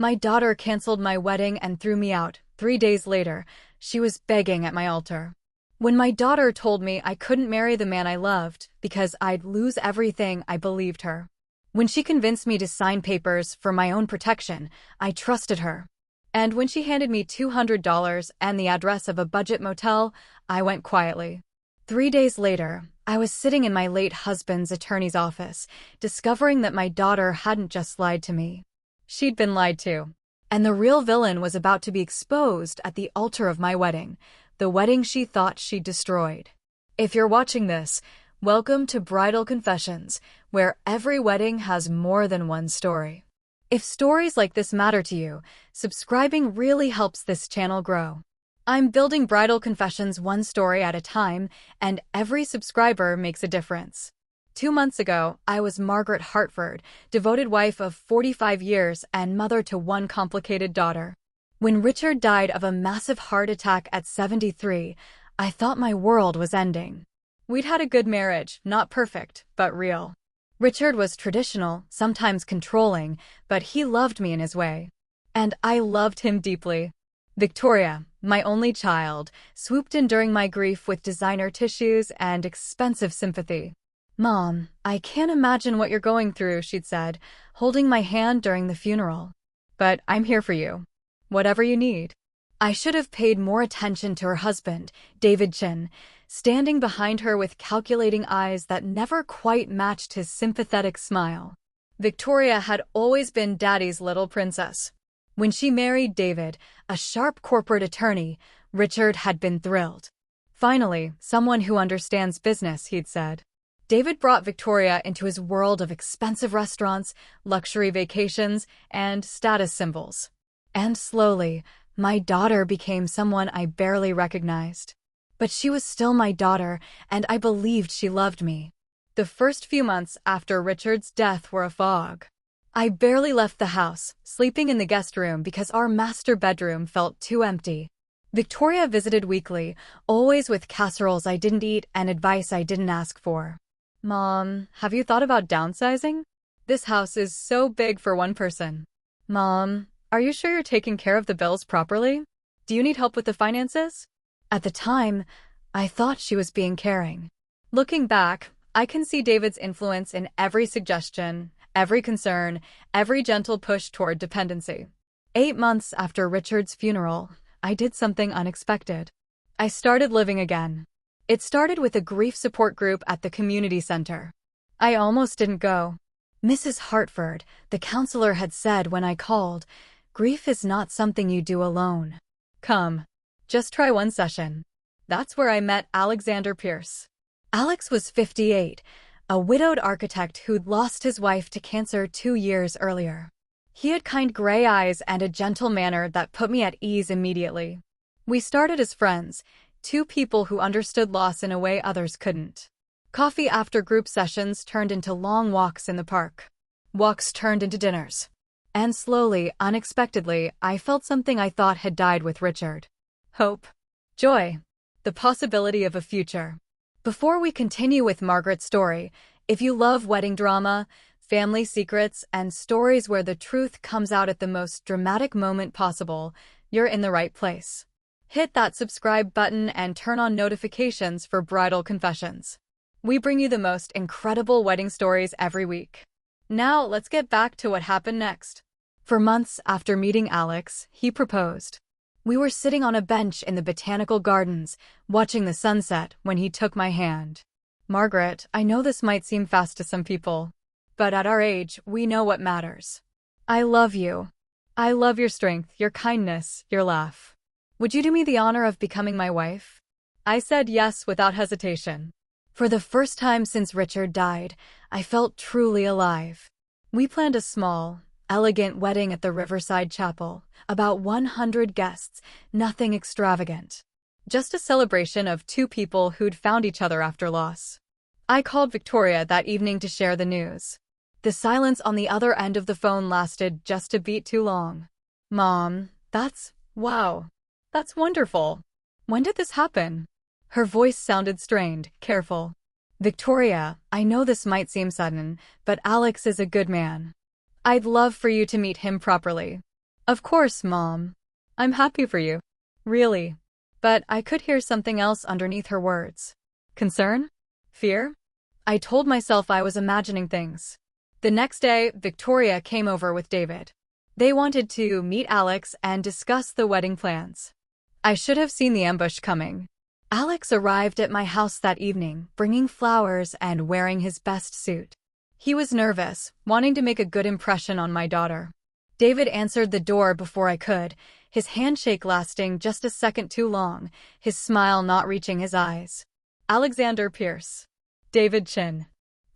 My daughter canceled my wedding and threw me out. 3 days later, she was begging at my altar. When my daughter told me I couldn't marry the man I loved because I'd lose everything, I believed her. When she convinced me to sign papers for my own protection, I trusted her. And when she handed me $200 and the address of a budget motel, I went quietly. 3 days later, I was sitting in my late husband's attorney's office, discovering that my daughter hadn't just lied to me. She'd been lied to. And the real villain was about to be exposed at the altar of my wedding, the wedding she thought she'd destroyed. If you're watching this, welcome to Bridal Confessions, where every wedding has more than one story. If stories like this matter to you, subscribing really helps this channel grow. I'm building Bridal Confessions one story at a time, and every subscriber makes a difference. 2 months ago, I was Margaret Hartford, devoted wife of 45 years and mother to one complicated daughter. When Richard died of a massive heart attack at 73, I thought my world was ending. We'd had a good marriage, not perfect, but real. Richard was traditional, sometimes controlling, but he loved me in his way. And I loved him deeply. Victoria, my only child, swooped in during my grief with designer tissues and expensive sympathy. "Mom, I can't imagine what you're going through," she'd said, holding my hand during the funeral. "But I'm here for you. Whatever you need." I should have paid more attention to her husband, David Chin, standing behind her with calculating eyes that never quite matched his sympathetic smile. Victoria had always been Daddy's little princess. When she married David, a sharp corporate attorney, Richard had been thrilled. "Finally, someone who understands business," he'd said. David brought Victoria into his world of expensive restaurants, luxury vacations, and status symbols. And slowly, my daughter became someone I barely recognized. But she was still my daughter, and I believed she loved me. The first few months after Richard's death were a fog. I barely left the house, sleeping in the guest room because our master bedroom felt too empty. Victoria visited weekly, always with casseroles I didn't eat and advice I didn't ask for. "Mom, have you thought about downsizing? This house is so big for one person." "Mom, are you sure you're taking care of the bills properly? Do you need help with the finances?" At the time, I thought she was being caring. Looking back, I can see David's influence in every suggestion, every concern, every gentle push toward dependency. 8 months after Richard's funeral, I did something unexpected. I started living again. It started with a grief support group at the community center. I almost didn't go. Mrs. Hartford, the counselor, had said when I called, "Grief is not something you do alone. Come. Just try one session." That's where I met Alexander Pierce. Alex was 58, a widowed architect who'd lost his wife to cancer 2 years earlier. He had kind gray eyes and a gentle manner that put me at ease immediately. We started as friends, 2 people who understood loss in a way others couldn't. Coffee after group sessions turned into long walks in the park. Walks turned into dinners. And slowly, unexpectedly, I felt something I thought had died with Richard. Hope. Joy. The possibility of a future. Before we continue with Margaret's story, if you love wedding drama, family secrets, and stories where the truth comes out at the most dramatic moment possible, you're in the right place. Hit that subscribe button and turn on notifications for Bridal Confessions. We bring you the most incredible wedding stories every week. Now, let's get back to what happened next. For months after meeting Alex, he proposed. We were sitting on a bench in the botanical gardens, watching the sunset when he took my hand. "Margaret, I know this might seem fast to some people, but at our age, we know what matters. I love you. I love your strength, your kindness, your laugh. Would you do me the honor of becoming my wife?" I said yes without hesitation. For the first time since Richard died, I felt truly alive. We planned a small, elegant wedding at the Riverside Chapel, about 100 guests, nothing extravagant. Just a celebration of 2 people who'd found each other after loss. I called Victoria that evening to share the news. The silence on the other end of the phone lasted just a beat too long. "Mom, wow. That's wonderful. When did this happen?" Her voice sounded strained, careful. "Victoria, I know this might seem sudden, but Alex is a good man. I'd love for you to meet him properly. Of course, Mom. I'm happy for you. Really. But I could hear something else underneath her words. Concern? Fear? I told myself I was imagining things. The next day, Victoria came over with David. They wanted to meet Alex and discuss the wedding plans. I should have seen the ambush coming. Alex arrived at my house that evening, bringing flowers and wearing his best suit. He was nervous, wanting to make a good impression on my daughter. David answered the door before I could, his handshake lasting just a second too long, his smile not reaching his eyes. Alexander Pierce. David Chin.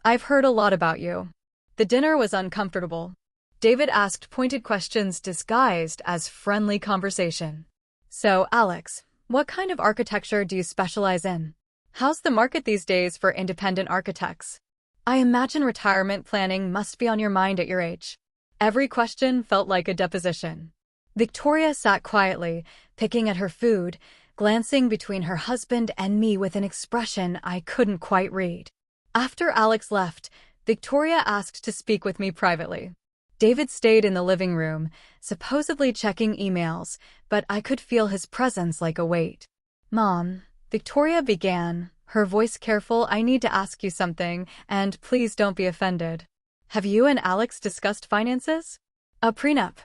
I've heard a lot about you. The dinner was uncomfortable. David asked pointed questions disguised as friendly conversation. So, Alex, what kind of architecture do you specialize in? How's the market these days for independent architects? I imagine retirement planning must be on your mind at your age. Every question felt like a deposition. Victoria sat quietly, picking at her food, glancing between her husband and me with an expression I couldn't quite read. After Alex left, Victoria asked to speak with me privately. David stayed in the living room, supposedly checking emails, but I could feel his presence like a weight. Mom, Victoria began, her voice careful. I need to ask you something, and please don't be offended. Have you and Alex discussed finances? A prenup.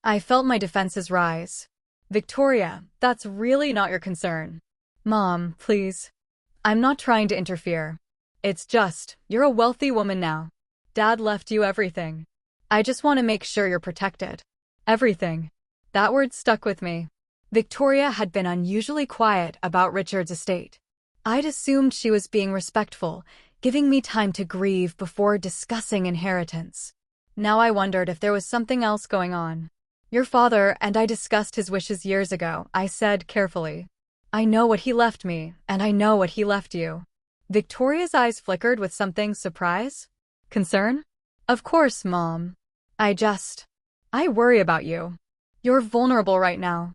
I felt my defenses rise. Victoria, that's really not your concern. Mom, please. I'm not trying to interfere. It's just, you're a wealthy woman now. Dad left you everything. I just want to make sure you're protected. Everything. That word stuck with me. Victoria had been unusually quiet about Richard's estate. I'd assumed she was being respectful, giving me time to grieve before discussing inheritance. Now I wondered if there was something else going on. Your father and I discussed his wishes years ago, I said carefully. I know what he left me, and I know what he left you. Victoria's eyes flickered with something surprise? Concern? Of course, Mom. I worry about you. You're vulnerable right now.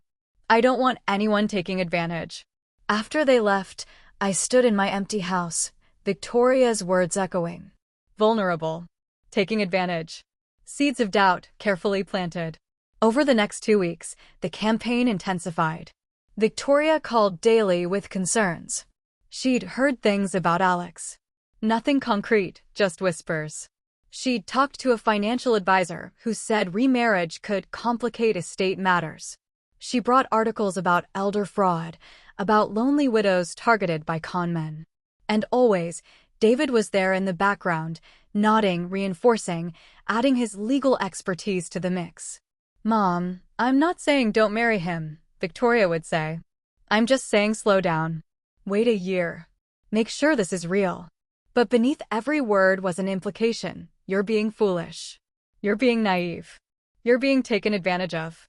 I don't want anyone taking advantage. After they left, I stood in my empty house, Victoria's words echoing. Vulnerable. Taking advantage. Seeds of doubt carefully planted. Over the next 2 weeks, the campaign intensified. Victoria called daily with concerns. She'd heard things about Alex. Nothing concrete, just whispers. She'd talked to a financial advisor who said remarriage could complicate estate matters. She brought articles about elder fraud, about lonely widows targeted by con men. And always, David was there in the background, nodding, reinforcing, adding his legal expertise to the mix. Mom, I'm not saying don't marry him, Victoria would say. I'm just saying slow down. Wait a year. Make sure this is real. But beneath every word was an implication. You're being foolish. You're being naive. You're being taken advantage of.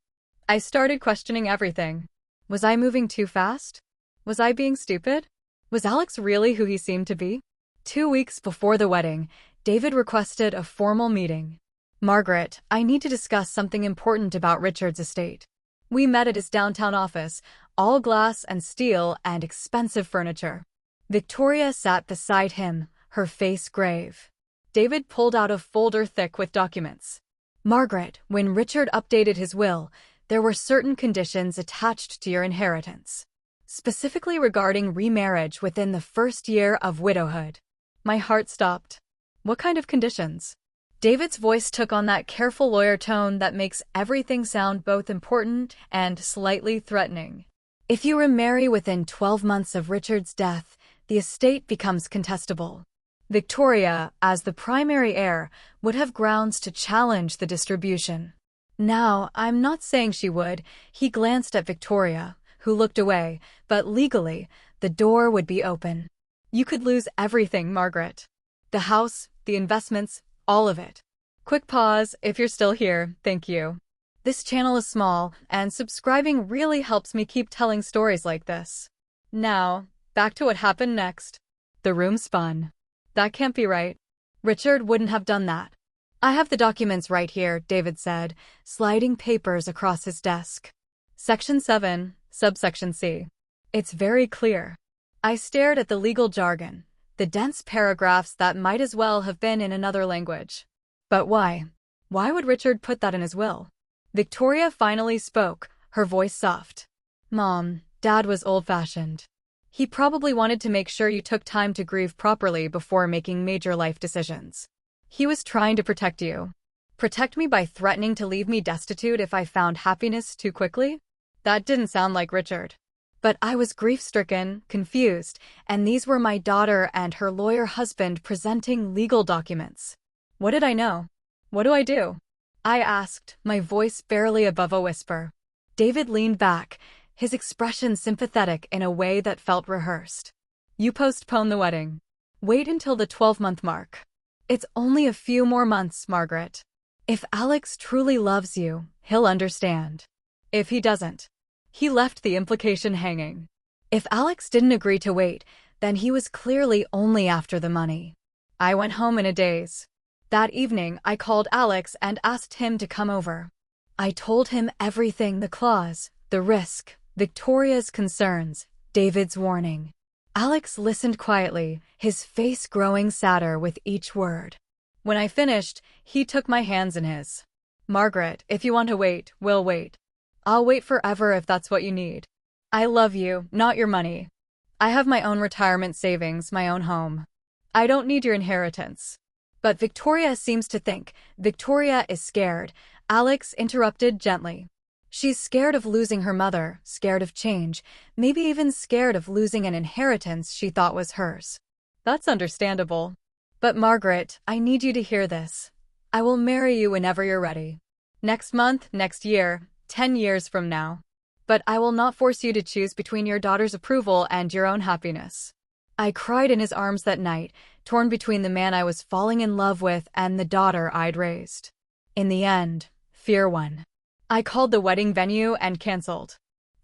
I started questioning everything. Was I moving too fast? Was I being stupid? Was Alex really who he seemed to be? 2 weeks before the wedding, David requested a formal meeting. Margaret, I need to discuss something important about Richard's estate. We met at his downtown office, all glass and steel and expensive furniture. Victoria sat beside him, her face grave. David pulled out a folder thick with documents. Margaret, when Richard updated his will, there were certain conditions attached to your inheritance, specifically regarding remarriage within the first year of widowhood. My heart stopped. What kind of conditions? David's voice took on that careful lawyer tone that makes everything sound both important and slightly threatening. If you remarry within 12 months of Richard's death, the estate becomes contestable. Victoria, as the primary heir, would have grounds to challenge the distribution. Now, I'm not saying she would. He glanced at Victoria, who looked away, but legally, the door would be open. You could lose everything, Margaret. The house, the investments, all of it. Quick pause, if you're still here, thank you. This channel is small, and subscribing really helps me keep telling stories like this. Now, back to what happened next. The room spun. That can't be right. Richard wouldn't have done that. I have the documents right here, David said, sliding papers across his desk. Section 7, subsection C. It's very clear. I stared at the legal jargon, the dense paragraphs that might as well have been in another language. But why? Why would Richard put that in his will? Victoria finally spoke, her voice soft. Mom, Dad was old-fashioned. He probably wanted to make sure you took time to grieve properly before making major life decisions. He was trying to protect you. Protect me by threatening to leave me destitute if I found happiness too quickly? That didn't sound like Richard. But I was grief-stricken, confused, and these were my daughter and her lawyer husband presenting legal documents. What did I know? What do I do? I asked, my voice barely above a whisper. David leaned back, his expression sympathetic in a way that felt rehearsed. You postpone the wedding. Wait until the 12-month mark. It's only a few more months, Margaret. If Alex truly loves you, he'll understand. If he doesn't, he left the implication hanging. If Alex didn't agree to wait, then he was clearly only after the money. I went home in a daze. That evening, I called Alex and asked him to come over. I told him everything, the clause, the risk, Victoria's concerns, David's warning. Alex listened quietly, his face growing sadder with each word. When I finished, he took my hands in his. Margaret, if you want to wait, we'll wait. I'll wait forever if that's what you need. I love you, not your money. I have my own retirement savings, my own home. I don't need your inheritance. But Victoria seems to think. Victoria is scared, Alex interrupted gently. She's scared of losing her mother, scared of change, maybe even scared of losing an inheritance she thought was hers. That's understandable. But Margaret, I need you to hear this. I will marry you whenever you're ready. Next month, next year, 10 years from now. But I will not force you to choose between your daughter's approval and your own happiness. I cried in his arms that night, torn between the man I was falling in love with and the daughter I'd raised. In the end, fear won. I called the wedding venue and canceled.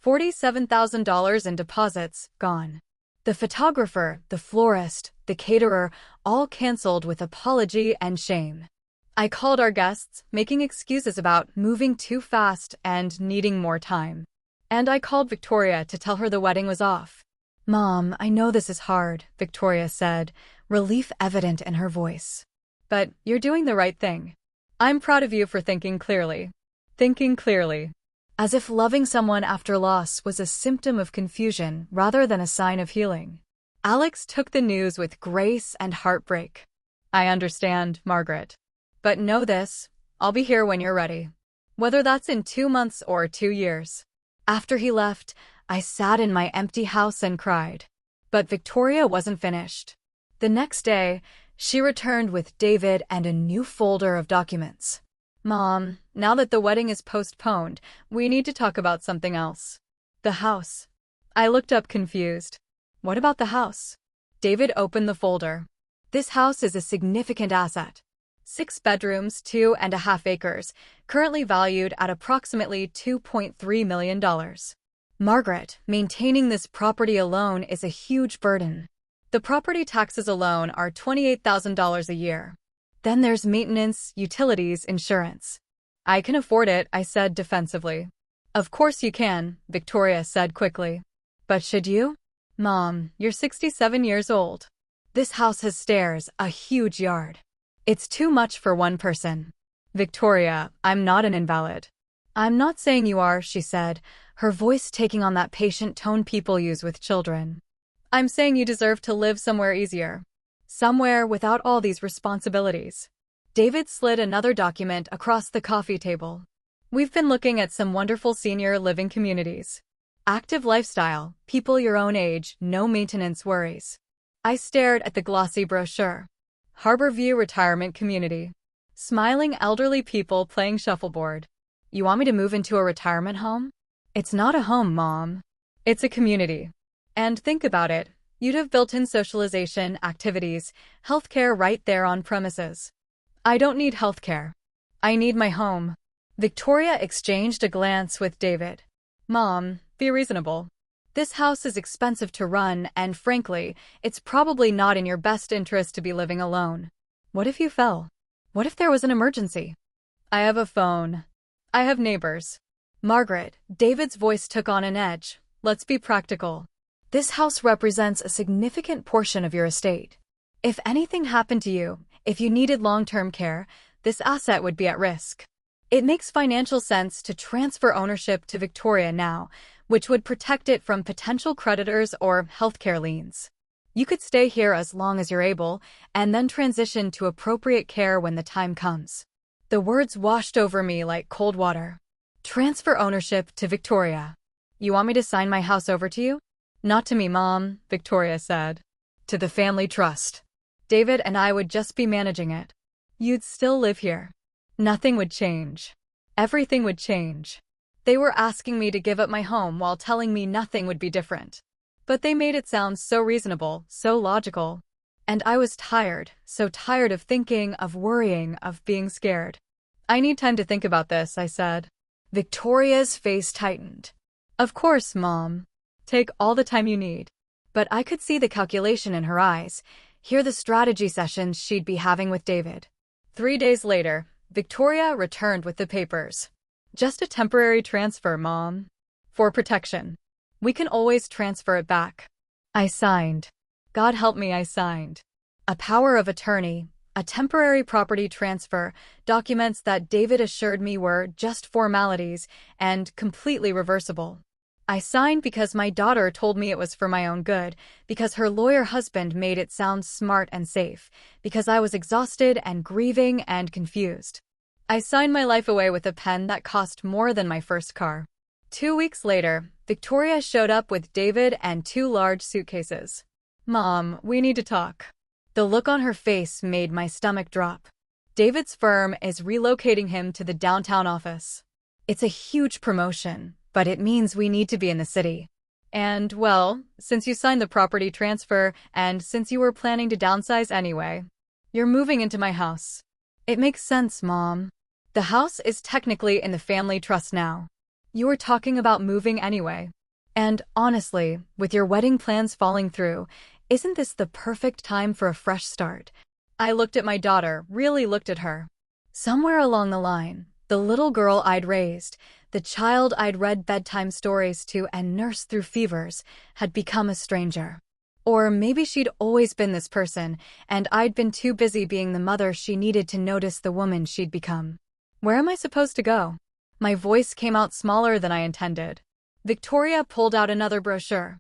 $47,000 in deposits, gone. The photographer, the florist, the caterer, all canceled with apology and shame. I called our guests, making excuses about moving too fast and needing more time. And I called Victoria to tell her the wedding was off. Mom, I know this is hard, Victoria said, relief evident in her voice. But you're doing the right thing. I'm proud of you for thinking clearly. Thinking clearly. As if loving someone after loss was a symptom of confusion rather than a sign of healing. Alex took the news with grace and heartbreak. I understand, Margaret. But know this, I'll be here when you're ready. Whether that's in 2 months or 2 years. After he left, I sat in my empty house and cried. But Victoria wasn't finished. The next day, she returned with David and a new folder of documents. Mom, now that the wedding is postponed, we need to talk about something else. The house. I looked up confused. What about the house? David opened the folder. This house is a significant asset. 6 bedrooms, 2.5 acres, currently valued at approximately $2.3 million. Margaret, maintaining this property alone is a huge burden. The property taxes alone are $28,000 a year. Then there's maintenance, utilities, insurance. I can afford it, I said defensively. Of course you can, Victoria said quickly. But should you? Mom, you're 67 years old. This house has stairs, a huge yard. It's too much for one person. Victoria, I'm not an invalid. I'm not saying you are, she said, her voice taking on that patient tone people use with children. I'm saying you deserve to live somewhere easier. Somewhere without all these responsibilities. David slid another document across the coffee table. We've been looking at some wonderful senior living communities. Active lifestyle, people your own age, no maintenance worries. I stared at the glossy brochure. Harborview Retirement Community. Smiling elderly people playing shuffleboard. You want me to move into a retirement home? It's not a home, Mom. It's a community. And think about it. You'd have built-in socialization, activities, healthcare right there on premises. I don't need healthcare. I need my home. Victoria exchanged a glance with David. Mom, be reasonable. This house is expensive to run, and frankly, it's probably not in your best interest to be living alone. What if you fell? What if there was an emergency? I have a phone. I have neighbors. Margaret, David's voice took on an edge. Let's be practical. This house represents a significant portion of your estate. If anything happened to you, if you needed long-term care, this asset would be at risk. It makes financial sense to transfer ownership to Victoria now, which would protect it from potential creditors or healthcare liens. You could stay here as long as you're able, and then transition to appropriate care when the time comes. The words washed over me like cold water. Transfer ownership to Victoria. You want me to sign my house over to you? Not to me, Mom, Victoria said. To the family trust. David and I would just be managing it. You'd still live here. Nothing would change. Everything would change. They were asking me to give up my home while telling me nothing would be different. But they made it sound so reasonable, so logical. And I was tired, so tired of thinking, of worrying, of being scared. I need time to think about this, I said. Victoria's face tightened. Of course, Mom. Take all the time you need. But I could see the calculation in her eyes, hear the strategy sessions she'd be having with David. 3 days later, Victoria returned with the papers. Just a temporary transfer, Mom. For protection. We can always transfer it back. I signed. God help me, I signed. A power of attorney, a temporary property transfer, documents that David assured me were just formalities and completely reversible. I signed because my daughter told me it was for my own good, because her lawyer husband made it sound smart and safe, because I was exhausted and grieving and confused. I signed my life away with a pen that cost more than my first car. 2 weeks later, Victoria showed up with David and 2 large suitcases. Mom, we need to talk. The look on her face made my stomach drop. David's firm is relocating him to the downtown office. It's a huge promotion, but it means we need to be in the city. And, well, since you signed the property transfer and since you were planning to downsize anyway, you're moving into my house. It makes sense, Mom. The house is technically in the family trust now. You were talking about moving anyway. And honestly, with your wedding plans falling through, isn't this the perfect time for a fresh start? I looked at my daughter, really looked at her. Somewhere along the line, the little girl I'd raised, the child I'd read bedtime stories to and nursed through fevers, had become a stranger. Or maybe she'd always been this person, and I'd been too busy being the mother she needed to notice the woman she'd become. Where am I supposed to go? My voice came out smaller than I intended. Victoria pulled out another brochure.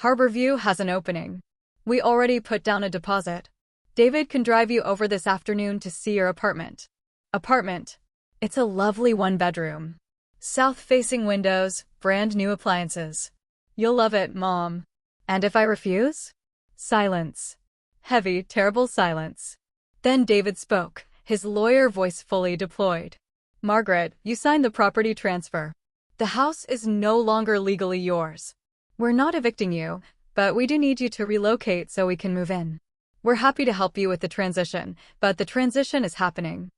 Harborview has an opening. We already put down a deposit. David can drive you over this afternoon to see your apartment. Apartment. It's a lovely 1-bedroom. South-facing windows, brand new appliances. You'll love it, Mom. And if I refuse? Silence. Heavy, terrible silence. Then David spoke, his lawyer voice fully deployed. Margaret, you signed the property transfer. The house is no longer legally yours. We're not evicting you, but we do need you to relocate so we can move in. We're happy to help you with the transition, but the transition is happening.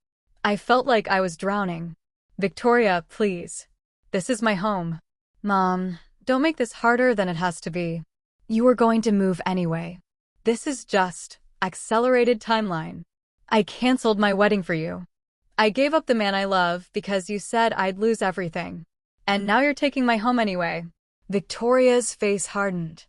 I felt like I was drowning. Victoria, please. This is my home. Mom, don't make this harder than it has to be. You were going to move anyway. This is just accelerated timeline. I canceled my wedding for you. I gave up the man I love because you said I'd lose everything. And now you're taking my home anyway. Victoria's face hardened.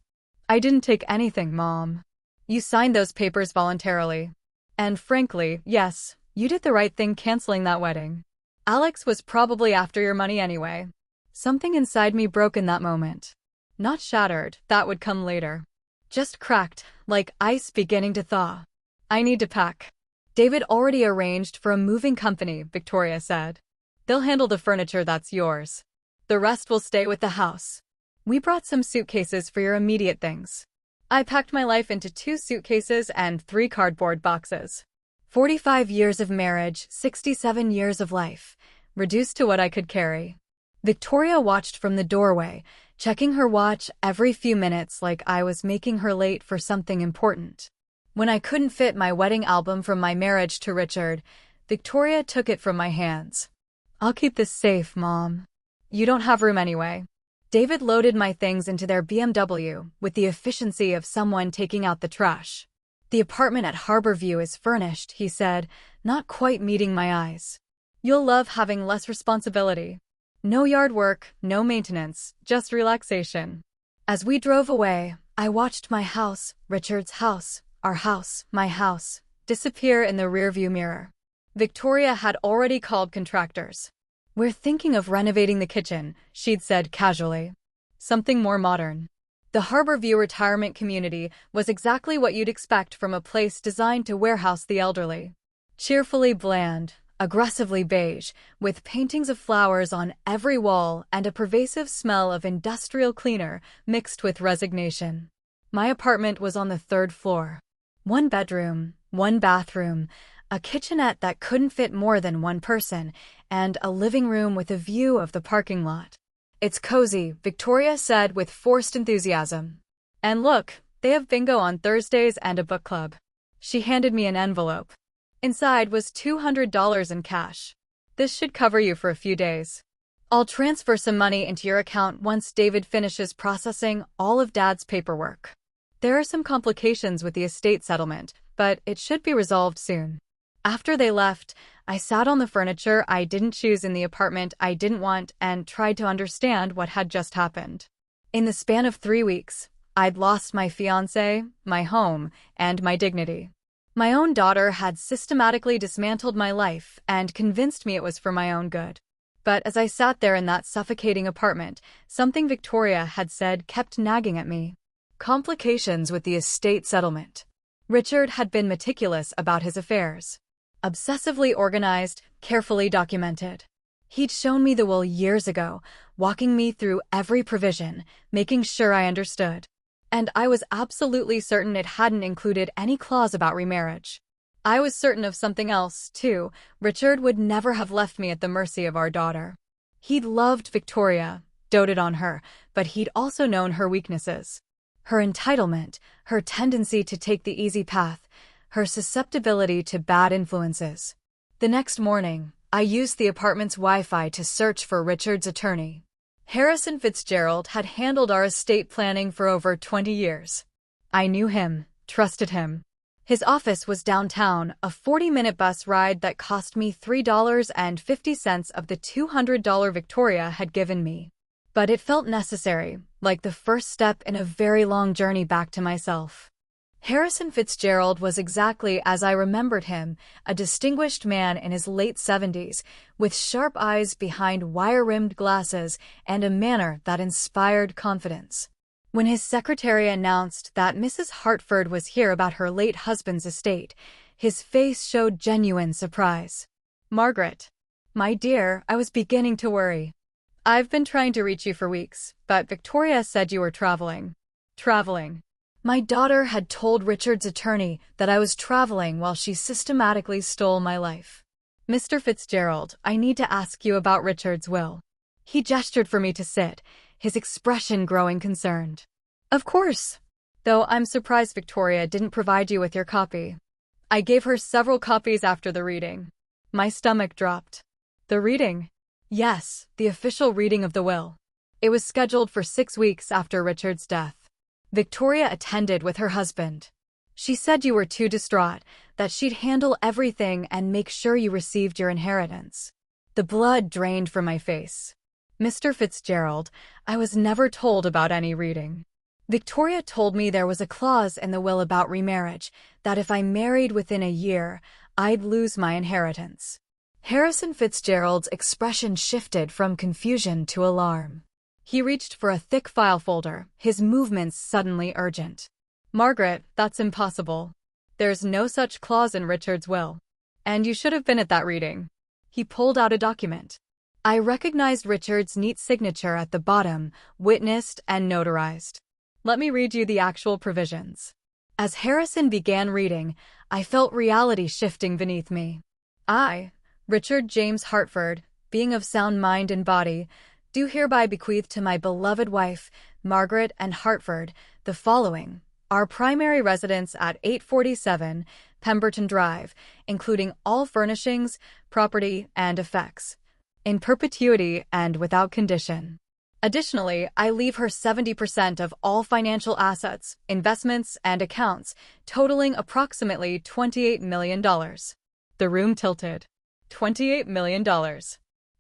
I didn't take anything, Mom. You signed those papers voluntarily. And frankly, yes, you did the right thing canceling that wedding. Alex was probably after your money anyway. Something inside me broke in that moment. Not shattered, that would come later. Just cracked, like ice beginning to thaw. I need to pack. David already arranged for a moving company, Victoria said. They'll handle the furniture that's yours. The rest will stay with the house. We brought some suitcases for your immediate things. I packed my life into 2 suitcases and 3 cardboard boxes. 45 years of marriage, 67 years of life, reduced to what I could carry. Victoria watched from the doorway, checking her watch every few minutes like I was making her late for something important. When I couldn't fit my wedding album from my marriage to Richard, Victoria took it from my hands. I'll keep this safe, Mom. You don't have room anyway. David loaded my things into their BMW with the efficiency of someone taking out the trash. The apartment at Harborview is furnished, he said, not quite meeting my eyes. You'll love having less responsibility. No yard work, no maintenance, just relaxation. As we drove away, I watched my house, Richard's house, our house, my house, disappear in the rearview mirror. Victoria had already called contractors. "We're thinking of renovating the kitchen," she'd said casually. "Something more modern." The Harborview retirement community was exactly what you'd expect from a place designed to warehouse the elderly. Cheerfully bland, aggressively beige, with paintings of flowers on every wall and a pervasive smell of industrial cleaner mixed with resignation. My apartment was on the 3rd floor. 1 bedroom, 1 bathroom, a kitchenette that couldn't fit more than 1 person, and a living room with a view of the parking lot. "It's cozy," Victoria said with forced enthusiasm. "And look, they have bingo on Thursdays and a book club." She handed me an envelope. Inside was $200 in cash. "This should cover you for a few days. I'll transfer some money into your account once David finishes processing all of Dad's paperwork. There are some complications with the estate settlement, but it should be resolved soon." After they left, I sat on the furniture I didn't choose in the apartment I didn't want and tried to understand what had just happened. In the span of 3 weeks, I'd lost my fiancé, my home, and my dignity. My own daughter had systematically dismantled my life and convinced me it was for my own good. But as I sat there in that suffocating apartment, something Victoria had said kept nagging at me. Complications with the estate settlement. Richard had been meticulous about his affairs. Obsessively organized, carefully documented. He'd shown me the will years ago, walking me through every provision, making sure I understood. And I was absolutely certain it hadn't included any clause about remarriage. I was certain of something else, too. Richard would never have left me at the mercy of our daughter. He'd loved Victoria, doted on her, but he'd also known her weaknesses. Her entitlement, her tendency to take the easy path, her susceptibility to bad influences. The next morning, I used the apartment's Wi-Fi to search for Richard's attorney. Harrison Fitzgerald had handled our estate planning for over 20 years. I knew him, trusted him. His office was downtown, a 40-minute bus ride that cost me $3.50 of the $200 Victoria had given me. But it felt necessary, like the first step in a very long journey back to myself. Harrison Fitzgerald was exactly as I remembered him, a distinguished man in his late 70s, with sharp eyes behind wire-rimmed glasses and a manner that inspired confidence. When his secretary announced that Mrs. Hartford was here about her late husband's estate, his face showed genuine surprise. "Margaret." "My dear, I was beginning to worry. I've been trying to reach you for weeks, but Victoria said you were traveling." Traveling. My daughter had told Richard's attorney that I was traveling while she systematically stole my life. "Mr. Fitzgerald, I need to ask you about Richard's will." He gestured for me to sit, his expression growing concerned. "Of course. Though I'm surprised Victoria didn't provide you with your copy." I gave her several copies after the reading. My stomach dropped. The reading? Yes, the official reading of the will. It was scheduled for 6 weeks after Richard's death. Victoria attended with her husband. "She said you were too distraught, that she'd handle everything and make sure you received your inheritance." The blood drained from my face. "Mr. Fitzgerald, I was never told about any reading. Victoria told me there was a clause in the will about remarriage, that if I married within a year, I'd lose my inheritance." Harrison Fitzgerald's expression shifted from confusion to alarm. He reached for a thick file folder, his movements suddenly urgent. "Margaret, that's impossible. There's no such clause in Richard's will. And you should have been at that reading." He pulled out a document. I recognized Richard's neat signature at the bottom, witnessed and notarized. Let me read you the actual provisions. As Harrison began reading, I felt reality shifting beneath me. "I, Richard James Hartford, being of sound mind and body, do hereby bequeath to my beloved wife, Margaret N. Hartford, the following: our primary residence at 847 Pemberton Drive, including all furnishings, property, and effects, in perpetuity and without condition. Additionally, I leave her 70% of all financial assets, investments, and accounts, totaling approximately $28 million. The room tilted. $28 million.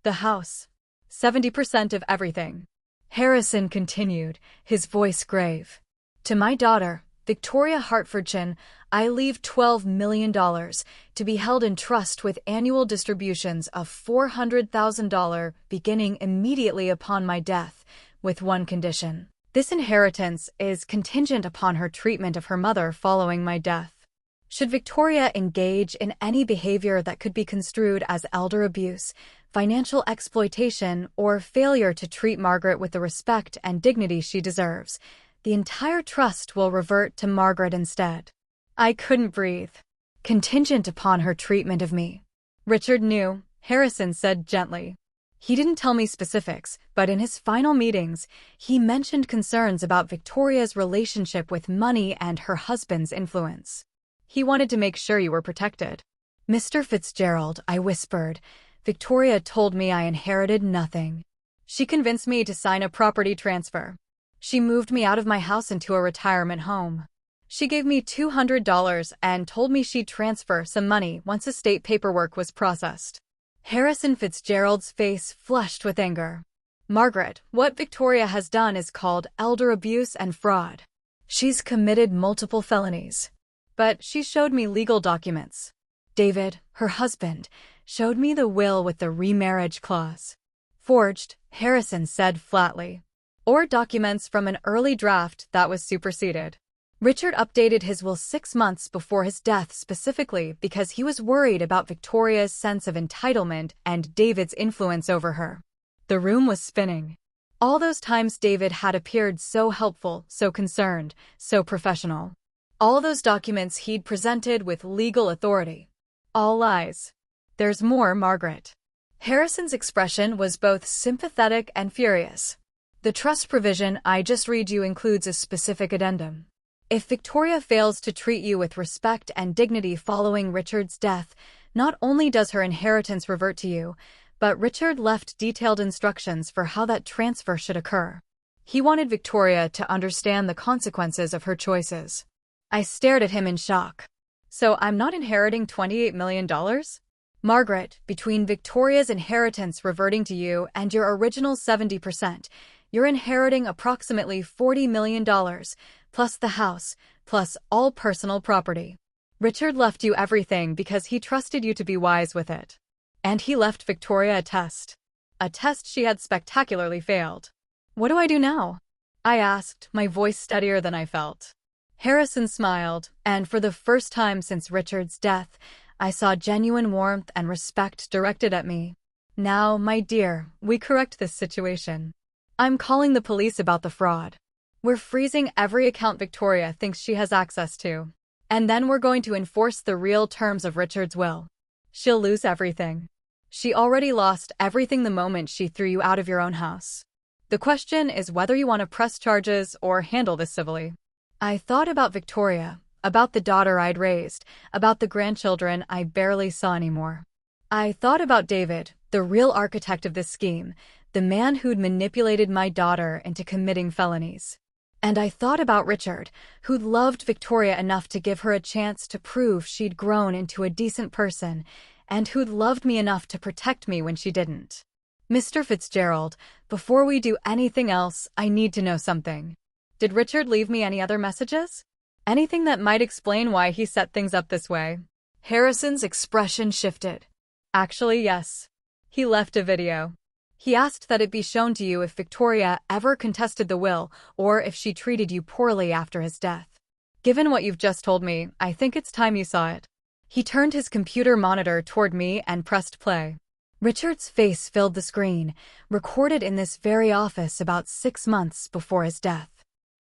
The house. 70% of everything. Harrison continued, his voice grave. To my daughter, Victoria Hartfordchin, I leave $12 million to be held in trust with annual distributions of $400,000 beginning immediately upon my death, with one condition. This inheritance is contingent upon her treatment of her mother following my death. Should Victoria engage in any behavior that could be construed as elder abuse, financial exploitation, or failure to treat Margaret with the respect and dignity she deserves, the entire trust will revert to Margaret instead. I couldn't breathe. Contingent upon her treatment of me. Richard knew, Harrison said gently. He didn't tell me specifics, but in his final meetings, he mentioned concerns about Victoria's relationship with money and her husband's influence. He wanted to make sure you were protected. Mr. Fitzgerald, I whispered. Victoria told me I inherited nothing. She convinced me to sign a property transfer. She moved me out of my house into a retirement home. She gave me $200 and told me she'd transfer some money once estate paperwork was processed. Harrison Fitzgerald's face flushed with anger. Margaret, what Victoria has done is called elder abuse and fraud. She's committed multiple felonies. But she showed me legal documents. David, her husband, showed me the will with the remarriage clause. Forged, Harrison said flatly. Or documents from an early draft that was superseded. Richard updated his will 6 months before his death specifically because he was worried about Victoria's sense of entitlement and David's influence over her. The room was spinning. All those times David had appeared so helpful, so concerned, so professional. All those documents he'd presented with legal authority. All lies. There's more, Margaret. Harrison's expression was both sympathetic and furious. The trust provision I just read you includes a specific addendum. If Victoria fails to treat you with respect and dignity following Richard's death, not only does her inheritance revert to you, but Richard left detailed instructions for how that transfer should occur. He wanted Victoria to understand the consequences of her choices. I stared at him in shock. So I'm not inheriting $28 million? Margaret, between Victoria's inheritance reverting to you and your original 70%, you're inheriting approximately $40 million, plus the house, plus all personal property. Richard left you everything because he trusted you to be wise with it. And he left Victoria a test. A test she had spectacularly failed. What do I do now? I asked, my voice steadier than I felt. Harrison smiled, and for the first time since Richard's death, I saw genuine warmth and respect directed at me. Now, my dear, we correct this situation. I'm calling the police about the fraud. We're freezing every account Victoria thinks she has access to. And then we're going to enforce the real terms of Richard's will. She'll lose everything. She already lost everything the moment she threw you out of your own house. The question is whether you want to press charges or handle this civilly. I thought about Victoria, about the daughter I'd raised, about the grandchildren I barely saw anymore. I thought about David, the real architect of this scheme, the man who'd manipulated my daughter into committing felonies. And I thought about Richard, who'd loved Victoria enough to give her a chance to prove she'd grown into a decent person, and who'd loved me enough to protect me when she didn't. Mr. Fitzgerald, before we do anything else, I need to know something. Did Richard leave me any other messages? Anything that might explain why he set things up this way? Harrison's expression shifted. Actually, yes. He left a video. He asked that it be shown to you if Victoria ever contested the will or if she treated you poorly after his death. Given what you've just told me, I think it's time you saw it. He turned his computer monitor toward me and pressed play. Richard's face filled the screen, recorded in this very office about 6 months before his death.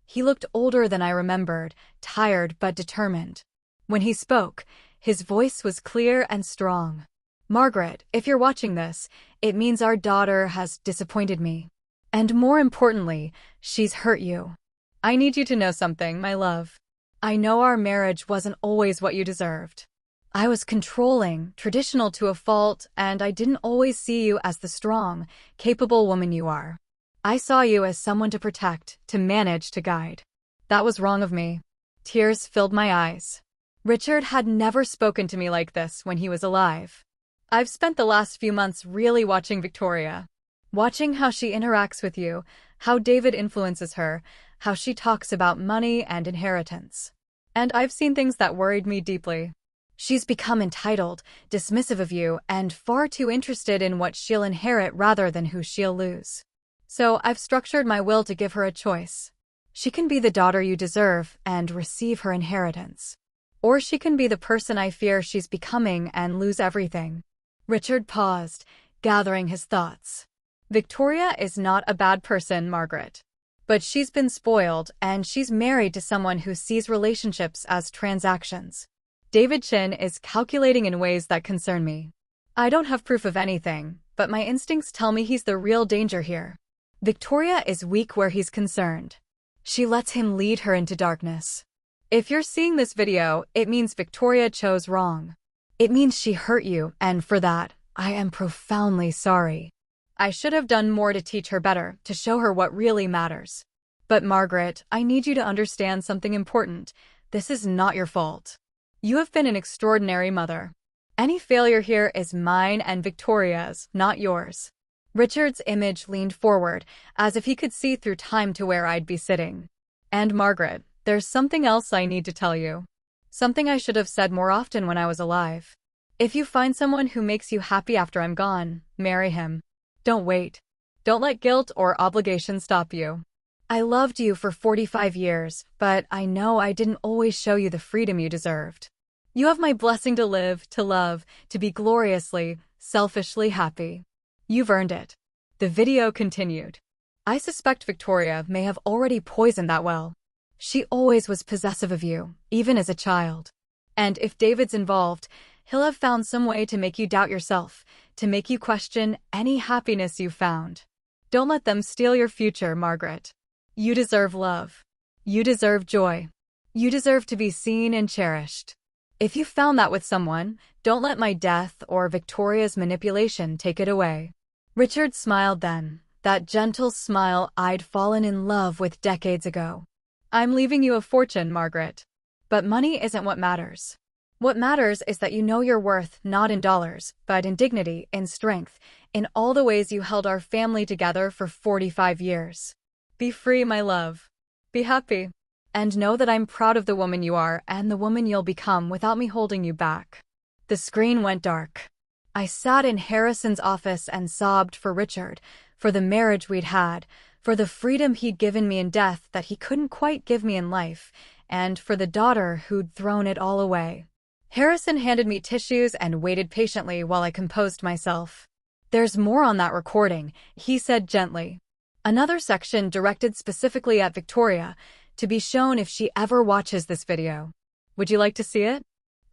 He looked older than I remembered, tired but determined. When he spoke, his voice was clear and strong. Margaret, if you're watching this, it means our daughter has disappointed me. And more importantly, she's hurt you. I need you to know something, my love. I know our marriage wasn't always what you deserved. I was controlling, traditional to a fault, and I didn't always see you as the strong, capable woman you are. I saw you as someone to protect, to manage, to guide. That was wrong of me. Tears filled my eyes. Richard had never spoken to me like this when he was alive. I've spent the last few months really watching Victoria. Watching how she interacts with you, how David influences her, how she talks about money and inheritance. And I've seen things that worried me deeply. She's become entitled, dismissive of you, and far too interested in what she'll inherit rather than who she'll lose. So I've structured my will to give her a choice. She can be the daughter you deserve and receive her inheritance. Or she can be the person I fear she's becoming and lose everything. Richard paused, gathering his thoughts. Victoria is not a bad person, Margaret. But she's been spoiled, and she's married to someone who sees relationships as transactions. David Chin is calculating in ways that concern me. I don't have proof of anything, but my instincts tell me he's the real danger here. Victoria is weak where he's concerned. She lets him lead her into darkness. If you're seeing this video, it means Victoria chose wrong. It means she hurt you, and for that, I am profoundly sorry. I should have done more to teach her better, to show her what really matters. But Margaret, I need you to understand something important. This is not your fault. You have been an extraordinary mother. Any failure here is mine and Victoria's, not yours. Richard's image leaned forward, as if he could see through time to where I'd be sitting. And Margaret, there's something else I need to tell you. Something I should have said more often when I was alive. If you find someone who makes you happy after I'm gone, marry him. Don't wait. Don't let guilt or obligation stop you. I loved you for 45 years, but I know I didn't always show you the freedom you deserved. You have my blessing to live, to love, to be gloriously, selfishly happy. You've earned it. The video continued. I suspect Victoria may have already poisoned that well. She always was possessive of you, even as a child. And if David's involved, he'll have found some way to make you doubt yourself, to make you question any happiness you've found. Don't let them steal your future, Margaret. You deserve love. You deserve joy. You deserve to be seen and cherished. If you found that with someone, don't let my death or Victoria's manipulation take it away. Richard smiled then, that gentle smile I'd fallen in love with decades ago. I'm leaving you a fortune, Margaret. But money isn't what matters. What matters is that you know your worth not in dollars, but in dignity, in strength, in all the ways you held our family together for 45 years. Be free, my love. Be happy. And know that I'm proud of the woman you are and the woman you'll become without me holding you back. The screen went dark. I sat in Harrison's office and sobbed for Richard, for the marriage we'd had, for the freedom he'd given me in death that he couldn't quite give me in life, and for the daughter who'd thrown it all away. Harrison handed me tissues and waited patiently while I composed myself. There's more on that recording, he said gently. Another section directed specifically at Victoria, to be shown if she ever watches this video. Would you like to see it?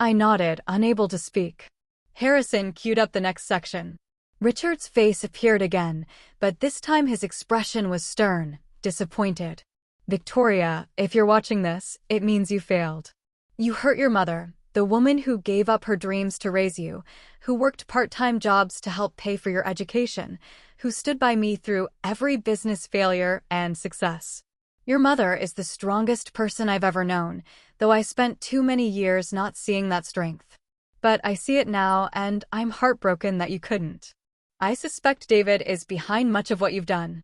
I nodded, unable to speak. Harrison queued up the next section. Richard's face appeared again, but this time his expression was stern, disappointed. Victoria, if you're watching this, it means you failed. You hurt your mother, the woman who gave up her dreams to raise you, who worked part-time jobs to help pay for your education, who stood by me through every business failure and success. Your mother is the strongest person I've ever known, though I spent too many years not seeing that strength. But I see it now, and I'm heartbroken that you couldn't. I suspect David is behind much of what you've done.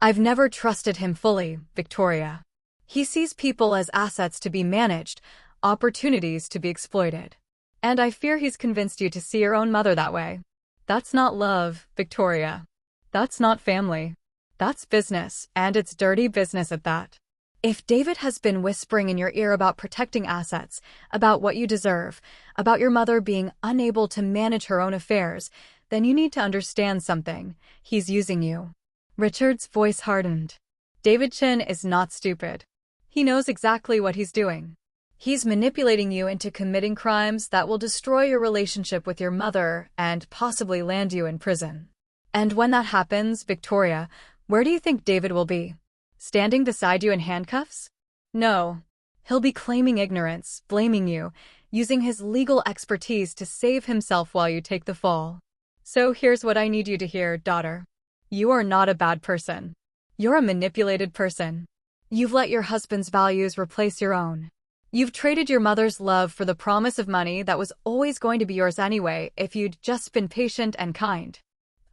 I've never trusted him fully, Victoria. He sees people as assets to be managed, opportunities to be exploited. And I fear he's convinced you to see your own mother that way. That's not love, Victoria. That's not family. That's business, and it's dirty business at that. If David has been whispering in your ear about protecting assets, about what you deserve, about your mother being unable to manage her own affairs, then you need to understand something. He's using you. Richard's voice hardened. David Chin is not stupid. He knows exactly what he's doing. He's manipulating you into committing crimes that will destroy your relationship with your mother and possibly land you in prison. And when that happens, Victoria, where do you think David will be? Standing beside you in handcuffs? No. He'll be claiming ignorance, blaming you, using his legal expertise to save himself while you take the fall. So here's what I need you to hear, daughter. You are not a bad person. You're a manipulated person. You've let your husband's values replace your own. You've traded your mother's love for the promise of money that was always going to be yours anyway if you'd just been patient and kind.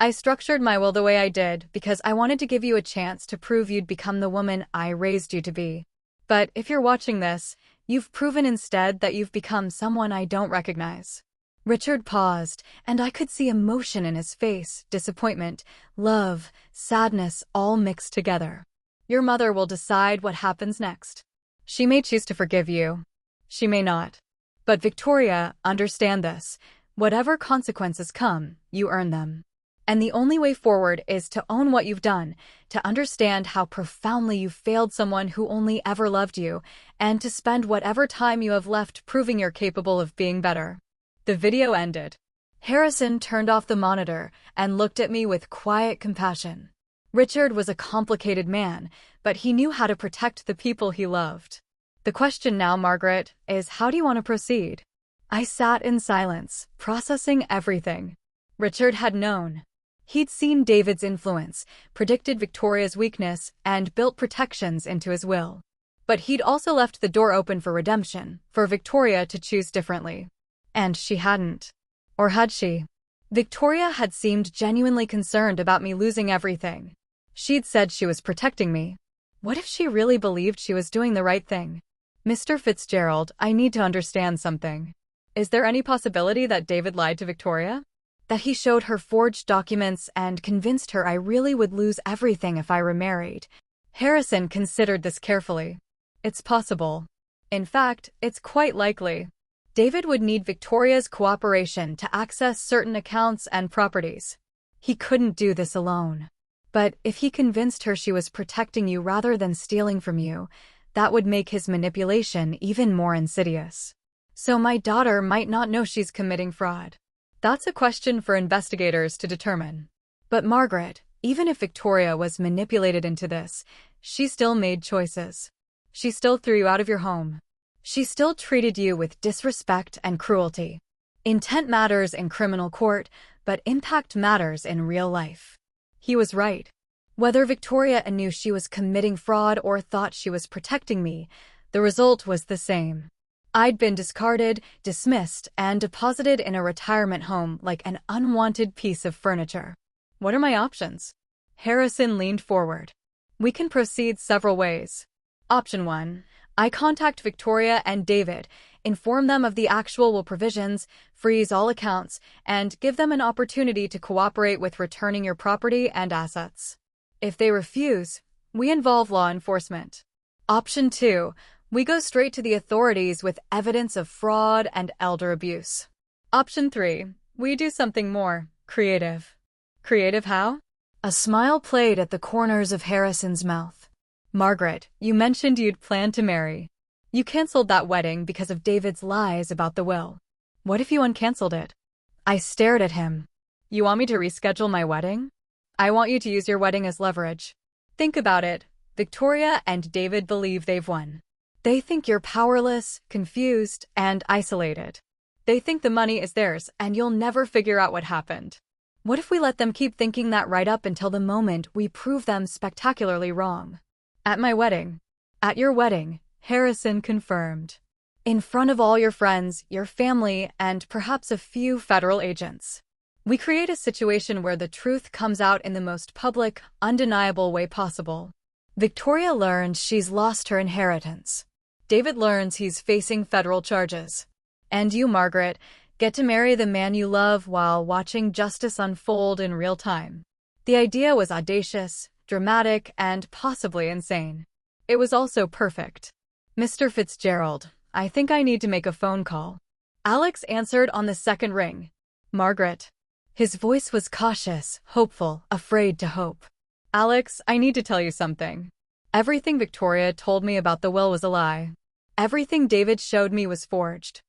I structured my will the way I did because I wanted to give you a chance to prove you'd become the woman I raised you to be. But if you're watching this, you've proven instead that you've become someone I don't recognize." Richard paused, and I could see emotion in his face, disappointment, love, sadness, all mixed together. "Your mother will decide what happens next. She may choose to forgive you. She may not. But Victoria, understand this. Whatever consequences come, you earn them. And the only way forward is to own what you've done, to understand how profoundly you failed someone who only ever loved you, and to spend whatever time you have left proving you're capable of being better." The video ended. Harrison turned off the monitor and looked at me with quiet compassion. Richard was a complicated man, but he knew how to protect the people he loved. "The question now, Margaret, is how do you want to proceed?" I sat in silence, processing everything. Richard had known. He'd seen David's influence, predicted Victoria's weakness, and built protections into his will. But he'd also left the door open for redemption, for Victoria to choose differently. And she hadn't. Or had she? Victoria had seemed genuinely concerned about me losing everything. She'd said she was protecting me. What if she really believed she was doing the right thing? "Mr. Fitzgerald, I need to understand something. Is there any possibility that David lied to Victoria? That he showed her forged documents and convinced her I really would lose everything if I remarried?" Harrison considered this carefully. "It's possible. In fact, it's quite likely. David would need Victoria's cooperation to access certain accounts and properties. He couldn't do this alone. But if he convinced her she was protecting you rather than stealing from you, that would make his manipulation even more insidious. So my daughter might not know she's committing fraud. That's a question for investigators to determine. But Margaret, even if Victoria was manipulated into this, she still made choices. She still threw you out of your home. She still treated you with disrespect and cruelty. Intent matters in criminal court, but impact matters in real life." He was right. Whether Victoria knew she was committing fraud or thought she was protecting me, the result was the same. I'd been discarded, dismissed, and deposited in a retirement home like an unwanted piece of furniture. "What are my options?" Harrison leaned forward. "We can proceed several ways. Option 1. I contact Victoria and David, inform them of the actual will provisions, freeze all accounts, and give them an opportunity to cooperate with returning your property and assets. If they refuse, we involve law enforcement. Option 2. We go straight to the authorities with evidence of fraud and elder abuse. Option 3. We do something more creative." "Creative how?" A smile played at the corners of Harrison's mouth. "Margaret, you mentioned you'd planned to marry. You canceled that wedding because of David's lies about the will. What if you uncanceled it?" I stared at him. "You want me to reschedule my wedding? I want you to use your wedding as leverage. Think about it. Victoria and David believe they've won. They think you're powerless, confused, and isolated. They think the money is theirs and you'll never figure out what happened. What if we let them keep thinking that right up until the moment we prove them spectacularly wrong?" "At my wedding." "At your wedding," Harrison confirmed. "In front of all your friends, your family, and perhaps a few federal agents. We create a situation where the truth comes out in the most public, undeniable way possible. Victoria learns she's lost her inheritance. David learns he's facing federal charges. And you, Margaret, get to marry the man you love while watching justice unfold in real time." The idea was audacious, dramatic, and possibly insane. It was also perfect. "Mr. Fitzgerald, I think I need to make a phone call." Alex answered on the second ring. "Margaret." His voice was cautious, hopeful, afraid to hope. "Alex, I need to tell you something. Everything Victoria told me about the will was a lie. Everything David showed me was forged.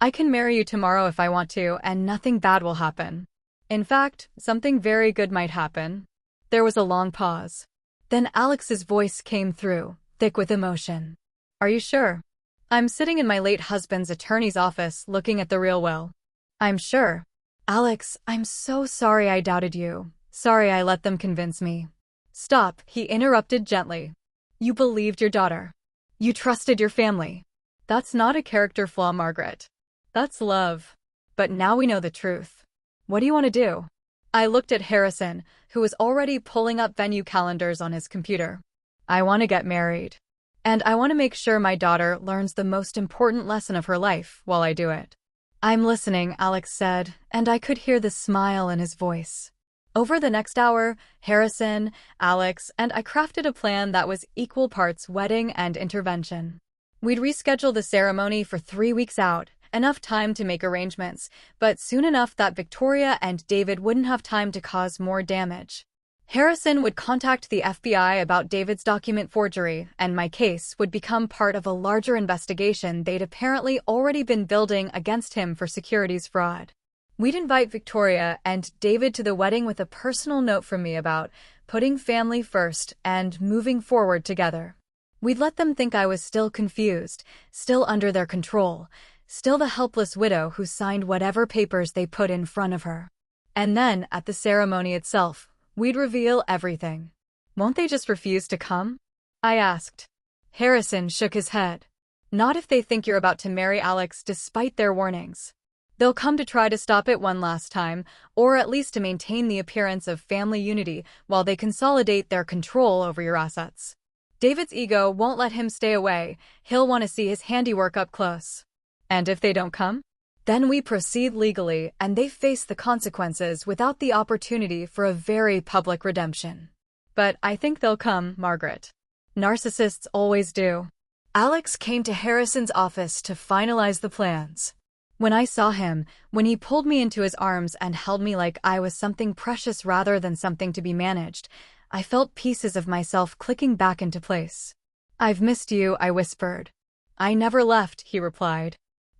I can marry you tomorrow if I want to, and nothing bad will happen. In fact, something very good might happen." There was a long pause. Then Alex's voice came through, thick with emotion. "Are you sure?" "I'm sitting in my late husband's attorney's office looking at the real will. I'm sure." "Alex, I'm so sorry I doubted you. Sorry I let them convince me." "Stop," he interrupted gently. "You believed your daughter. You trusted your family. That's not a character flaw, Margaret. That's love. But now we know the truth. What do you want to do?" I looked at Harrison, who was already pulling up venue calendars on his computer. I want to get married. And I want to make sure my daughter learns the most important lesson of her life while I do it. I'm listening, Alex said, and I could hear the smile in his voice. Over the next hour, Harrison, Alex, and I crafted a plan that was equal parts wedding and intervention. We'd reschedule the ceremony for 3 weeks out, enough time to make arrangements, but soon enough that Victoria and David wouldn't have time to cause more damage. Harrison would contact the FBI about David's document forgery, and my case would become part of a larger investigation they'd apparently already been building against him for securities fraud. We'd invite Victoria and David to the wedding with a personal note from me about putting family first and moving forward together. We'd let them think I was still confused, still under their control, still the helpless widow who signed whatever papers they put in front of her. And then, at the ceremony itself, we'd reveal everything. Won't they just refuse to come? I asked. Harrison shook his head. Not if they think you're about to marry Alex despite their warnings. They'll come to try to stop it one last time, or at least to maintain the appearance of family unity while they consolidate their control over your assets. David's ego won't let him stay away. He'll want to see his handiwork up close. And if they don't come? Then we proceed legally, and they face the consequences without the opportunity for a very public redemption. But I think they'll come, Margaret. Narcissists always do. Alex came to Harrison's office to finalize the plans. When I saw him, when he pulled me into his arms and held me like I was something precious rather than something to be managed, I felt pieces of myself clicking back into place. I've missed you, I whispered. I never left, he replied.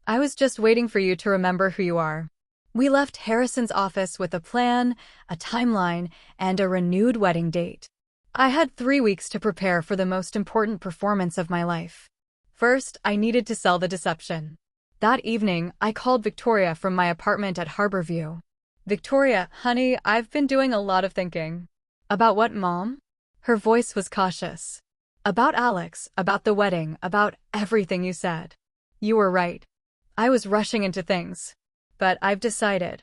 I was just waiting for you to remember who you are. We left Harrison's office with a plan, a timeline, and a renewed wedding date. I had 3 weeks to prepare for the most important performance of my life. First, I needed to sell the deception. That evening, I called Victoria from my apartment at Harborview. Victoria, honey, I've been doing a lot of thinking. About what, Mom? Her voice was cautious. About Alex, about the wedding, about everything you said. You were right. I was rushing into things. But I've decided.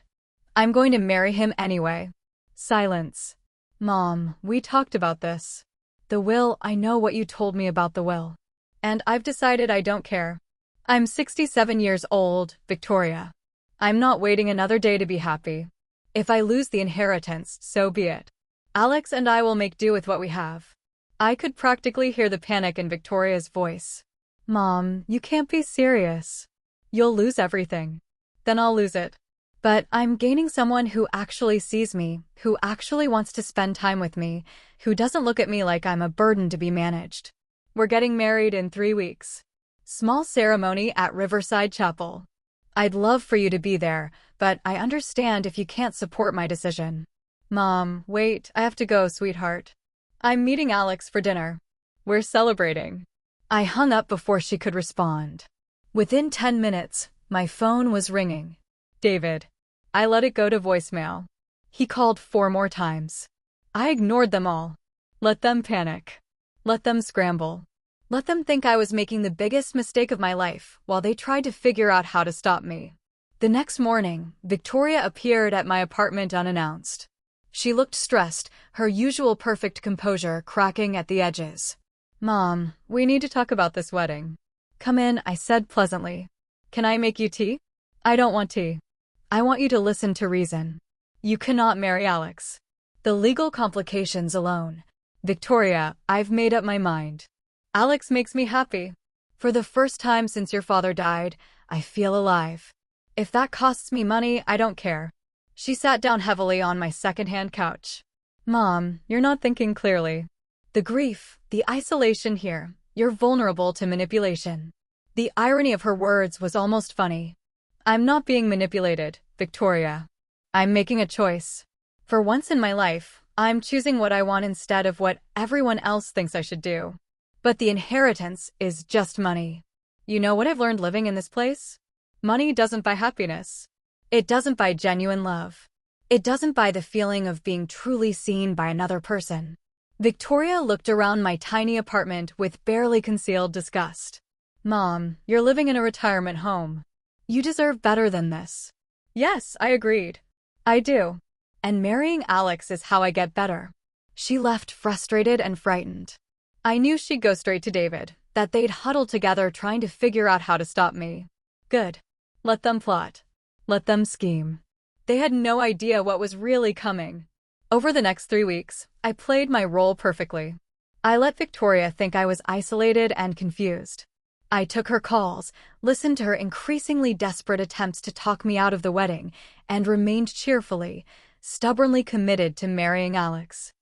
I'm going to marry him anyway. Silence. Mom, we talked about this. The will, I know what you told me about the will. And I've decided I don't care. I'm 67 years old, Victoria. I'm not waiting another day to be happy. If I lose the inheritance, so be it. Alex and I will make do with what we have. I could practically hear the panic in Victoria's voice. Mom, you can't be serious. You'll lose everything. Then I'll lose it. But I'm gaining someone who actually sees me, who actually wants to spend time with me, who doesn't look at me like I'm a burden to be managed. We're getting married in 3 weeks. Small ceremony at Riverside Chapel. I'd love for you to be there, but I understand if you can't support my decision. Mom, wait, I have to go, sweetheart. I'm meeting Alex for dinner. We're celebrating. I hung up before she could respond. Within 10 minutes, my phone was ringing. David. I let it go to voicemail. He called 4 more times. I ignored them all. Let them panic. Let them scramble. Let them think I was making the biggest mistake of my life while they tried to figure out how to stop me. The next morning, Victoria appeared at my apartment unannounced. She looked stressed, her usual perfect composure cracking at the edges. Mom, we need to talk about this wedding. Come in, I said pleasantly. Can I make you tea? I don't want tea. I want you to listen to reason. You cannot marry Alex. The legal complications alone. Victoria, I've made up my mind. Alex makes me happy. For the first time since your father died, I feel alive. If that costs me money, I don't care. She sat down heavily on my second-hand couch. Mom, you're not thinking clearly. The grief, the isolation here, you're vulnerable to manipulation. The irony of her words was almost funny. I'm not being manipulated, Victoria. I'm making a choice. For once in my life, I'm choosing what I want instead of what everyone else thinks I should do. But the inheritance is just money. You know what I've learned living in this place? Money doesn't buy happiness. It doesn't buy genuine love. It doesn't buy the feeling of being truly seen by another person. Victoria looked around my tiny apartment with barely concealed disgust. Mom, you're living in a retirement home. You deserve better than this. Yes, I agreed. I do. and marrying Alex is how I get better." She left frustrated and frightened. I knew she'd go straight to David, that they'd huddle together trying to figure out how to stop me. Good. Let them plot. Let them scheme. They had no idea what was really coming. Over the next 3 weeks, I played my role perfectly. I let Victoria think I was isolated and confused. I took her calls, listened to her increasingly desperate attempts to talk me out of the wedding, and remained cheerfully, stubbornly committed to marrying Alex.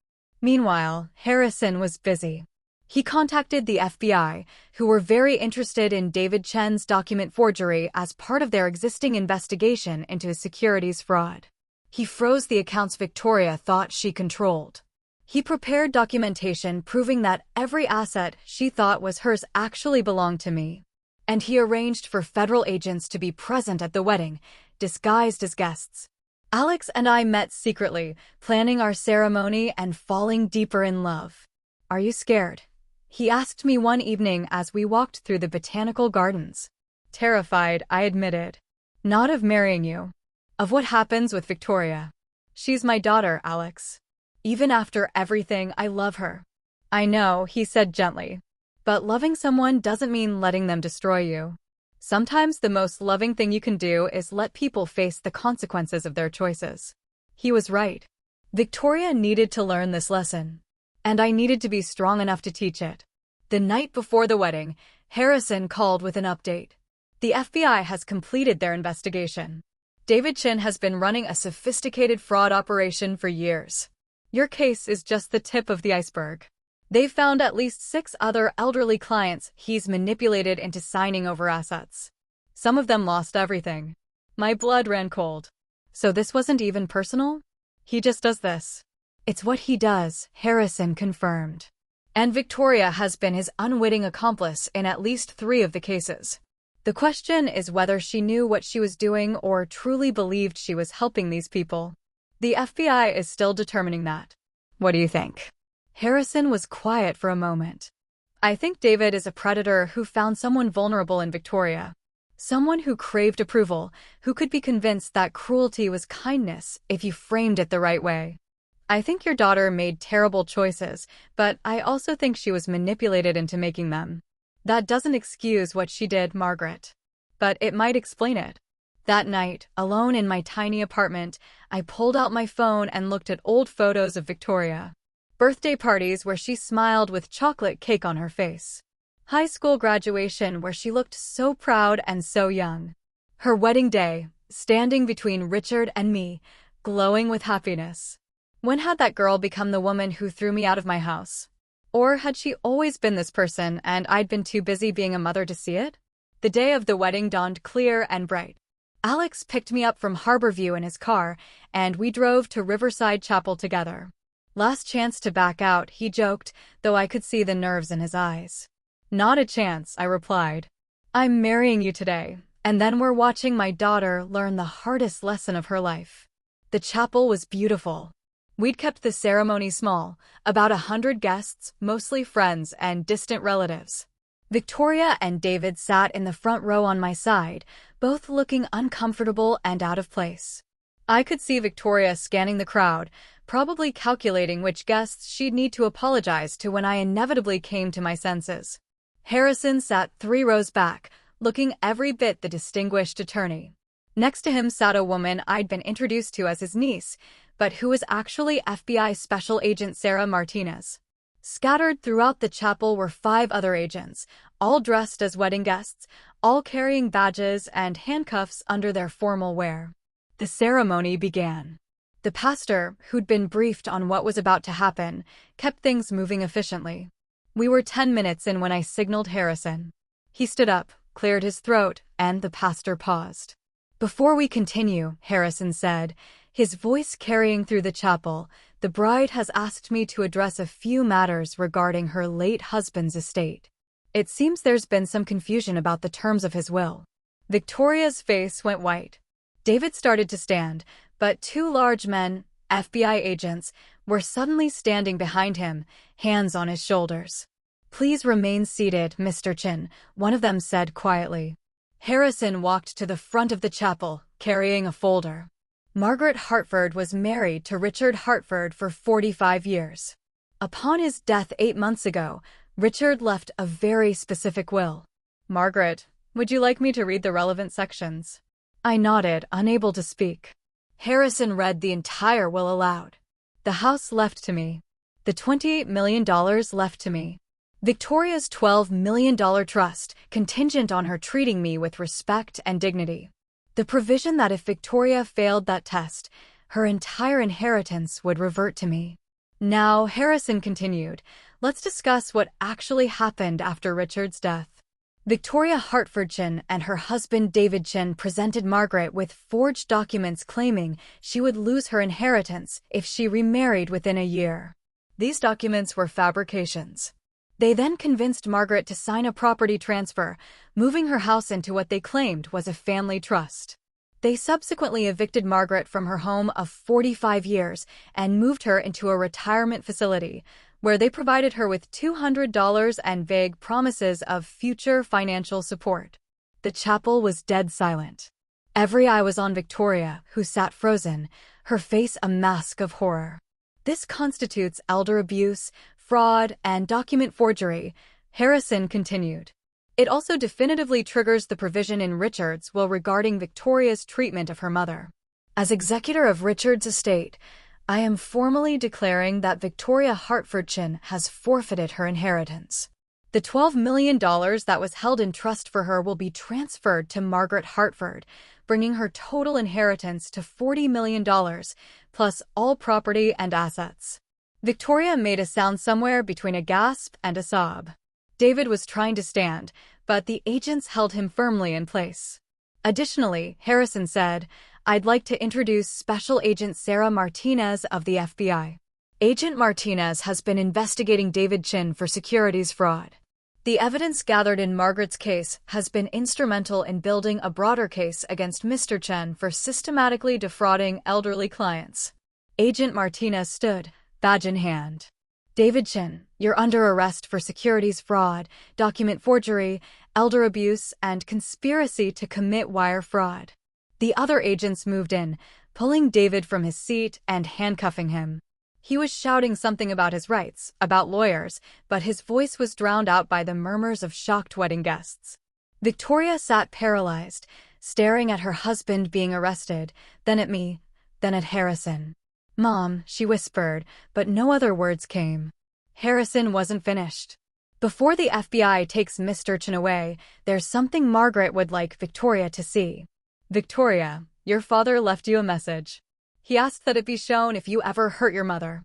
Meanwhile, Harrison was busy. He contacted the FBI, who were very interested in David Chen's document forgery as part of their existing investigation into his securities fraud. He froze the accounts Victoria thought she controlled. He prepared documentation proving that every asset she thought was hers actually belonged to me. And he arranged for federal agents to be present at the wedding, disguised as guests. Alex and I met secretly, planning our ceremony and falling deeper in love. "Are you scared?" he asked me one evening as we walked through the botanical gardens. "Terrified," I admitted. "Not of marrying you. Of what happens with Victoria. She's my daughter, Alex. Even after everything, I love her." "I know," he said gently. "But loving someone doesn't mean letting them destroy you. Sometimes the most loving thing you can do is let people face the consequences of their choices." He was right. Victoria needed to learn this lesson. And I needed to be strong enough to teach it. The night before the wedding, Harrison called with an update. "The FBI has completed their investigation. David Chen has been running a sophisticated fraud operation for years. Your case is just the tip of the iceberg. They've found at least 6 other elderly clients he's manipulated into signing over assets. Some of them lost everything." My blood ran cold. So this wasn't even personal? He just does this. "It's what he does," Harrison confirmed. "And Victoria has been his unwitting accomplice in at least 3 of the cases. The question is whether she knew what she was doing or truly believed she was helping these people. The FBI is still determining that. What do you think?" Harrison was quiet for a moment. "I think David is a predator who found someone vulnerable in Victoria. Someone who craved approval, who could be convinced that cruelty was kindness if you framed it the right way. I think your daughter made terrible choices, but I also think she was manipulated into making them. That doesn't excuse what she did, Margaret. But it might explain it." That night, alone in my tiny apartment, I pulled out my phone and looked at old photos of Victoria. Birthday parties where she smiled with chocolate cake on her face. High school graduation where she looked so proud and so young. Her wedding day, standing between Richard and me, glowing with happiness. When had that girl become the woman who threw me out of my house? Or had she always been this person and I'd been too busy being a mother to see it? The day of the wedding dawned clear and bright. Alex picked me up from Harborview in his car, and we drove to Riverside Chapel together. "Last chance to back out," he joked, though I could see the nerves in his eyes. "Not a chance," I replied. "I'm marrying you today, and then we're watching my daughter learn the hardest lesson of her life." The chapel was beautiful. We'd kept the ceremony small, about 100 guests, mostly friends and distant relatives. Victoria and David sat in the front row on my side, both looking uncomfortable and out of place. I could see Victoria scanning the crowd, probably calculating which guests she'd need to apologize to when I inevitably came to my senses. Harrison sat 3 rows back, looking every bit the distinguished attorney. Next to him sat a woman I'd been introduced to as his niece, but who was actually FBI Special Agent Sarah Martinez. Scattered throughout the chapel were 5 other agents, all dressed as wedding guests, all carrying badges and handcuffs under their formal wear. The ceremony began. The pastor, who'd been briefed on what was about to happen, kept things moving efficiently. We were 10 minutes in when I signaled Harrison. He stood up, cleared his throat, and the pastor paused. "Before we continue," Harrison said, his voice carrying through the chapel, "the bride has asked me to address a few matters regarding her late husband's estate. It seems there's been some confusion about the terms of his will." Victoria's face went white. David started to stand, but 2 large men, FBI agents, were suddenly standing behind him, hands on his shoulders. "Please remain seated, Mr. Chen," one of them said quietly. Harrison walked to the front of the chapel, carrying a folder. Margaret Hartford was married to Richard Hartford for 45 years. Upon his death 8 months ago, Richard left a very specific will. Margaret, would you like me to read the relevant sections? I nodded, unable to speak. Harrison read the entire will aloud. The house left to me. The $28 million left to me. Victoria's $12 million trust, contingent on her treating me with respect and dignity. The provision that if Victoria failed that test, her entire inheritance would revert to me. Now, Harrison continued, let's discuss what actually happened after Richard's death. Victoria Hartford Chin and her husband David Chin presented Margaret with forged documents claiming she would lose her inheritance if she remarried within a year. These documents were fabrications. They then convinced Margaret to sign a property transfer, moving her house into what they claimed was a family trust. They subsequently evicted Margaret from her home of 45 years and moved her into a retirement facility, where they provided her with $200 and vague promises of future financial support. The chapel was dead silent. Every eye was on Victoria, who sat frozen, her face a mask of horror. This constitutes elder abuse, fraud, and document forgery, Harrison continued. It also definitively triggers the provision in Richard's will regarding Victoria's treatment of her mother. As executor of Richard's estate, I am formally declaring that Victoria Hartford Chin has forfeited her inheritance. The $12 million that was held in trust for her will be transferred to Margaret Hartford, bringing her total inheritance to $40 million, plus all property and assets. Victoria made a sound somewhere between a gasp and a sob. David was trying to stand, but the agents held him firmly in place. Additionally, Harrison said, I'd like to introduce Special Agent Sarah Martinez of the FBI. Agent Martinez has been investigating David Chin for securities fraud. The evidence gathered in Margaret's case has been instrumental in building a broader case against Mr. Chin for systematically defrauding elderly clients. Agent Martinez stood, badge in hand. David Chin, you're under arrest for securities fraud, document forgery, elder abuse, and conspiracy to commit wire fraud. The other agents moved in, pulling David from his seat and handcuffing him. He was shouting something about his rights, about lawyers, but his voice was drowned out by the murmurs of shocked wedding guests. Victoria sat paralyzed, staring at her husband being arrested, then at me, then at Harrison. Mom, she whispered, but no other words came. Harrison wasn't finished. Before the FBI takes Mr. Chin away, there's something Margaret would like Victoria to see. Victoria, your father left you a message. He asked that it be shown if you ever hurt your mother.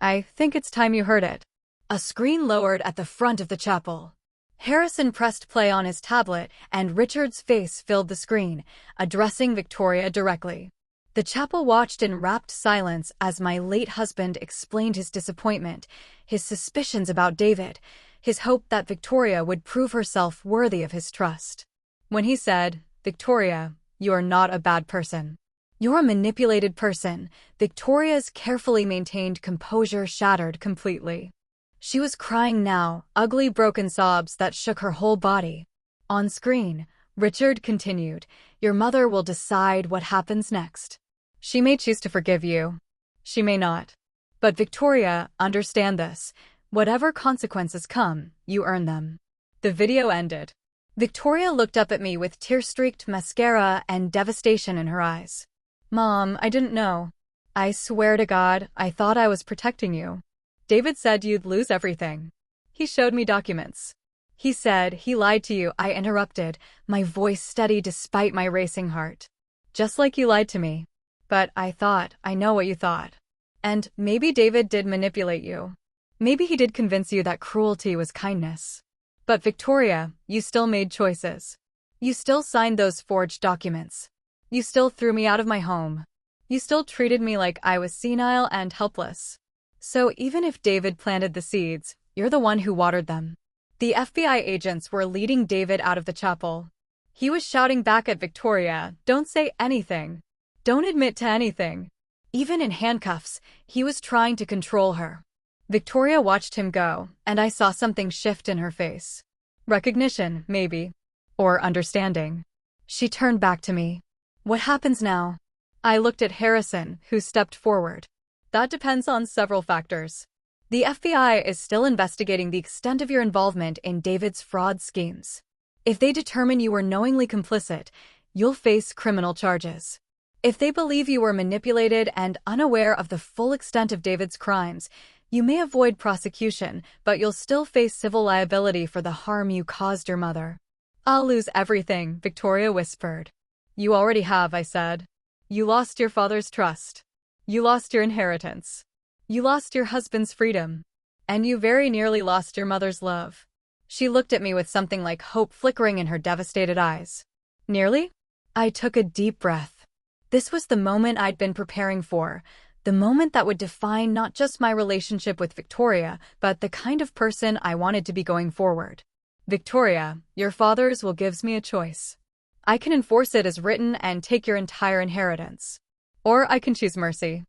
I think it's time you heard it. A screen lowered at the front of the chapel. Harrison pressed play on his tablet, and Richard's face filled the screen, addressing Victoria directly. The chapel watched in rapt silence as my late husband explained his disappointment, his suspicions about David, his hope that Victoria would prove herself worthy of his trust. When he said, Victoria, you are not a bad person. You're a manipulated person, Victoria's carefully maintained composure shattered completely. She was crying now, ugly broken sobs that shook her whole body. On screen, Richard continued, your mother will decide what happens next. She may choose to forgive you. She may not. But Victoria, understand this. Whatever consequences come, you earn them. The video ended. Victoria looked up at me with tear-streaked mascara and devastation in her eyes. Mom, I didn't know. I swear to God, I thought I was protecting you. David said you'd lose everything. He showed me documents. He said he lied to you. I interrupted, my voice steady despite my racing heart. Just like you lied to me. But I thought, I know what you thought. And maybe David did manipulate you. Maybe he did convince you that cruelty was kindness. But Victoria, you still made choices. You still signed those forged documents. You still threw me out of my home. You still treated me like I was senile and helpless. So even if David planted the seeds, you're the one who watered them. The FBI agents were leading David out of the chapel. He was shouting back at Victoria, don't say anything. Don't admit to anything. Even in handcuffs, he was trying to control her. Victoria watched him go, and I saw something shift in her face. Recognition, maybe. Or understanding. She turned back to me. What happens now? I looked at Harrison, who stepped forward. That depends on several factors. The FBI is still investigating the extent of your involvement in David's fraud schemes. If they determine you were knowingly complicit, you'll face criminal charges. If they believe you were manipulated and unaware of the full extent of David's crimes, you may avoid prosecution, but you'll still face civil liability for the harm you caused your mother. I'll lose everything, Victoria whispered. You already have, I said. You lost your father's trust. You lost your inheritance. You lost your husband's freedom. And you very nearly lost your mother's love. She looked at me with something like hope flickering in her devastated eyes. Nearly? I took a deep breath. This was the moment I'd been preparing for, the moment that would define not just my relationship with Victoria, but the kind of person I wanted to be going forward. Victoria, your father's will gives me a choice. I can enforce it as written and take your entire inheritance. Or I can choose mercy.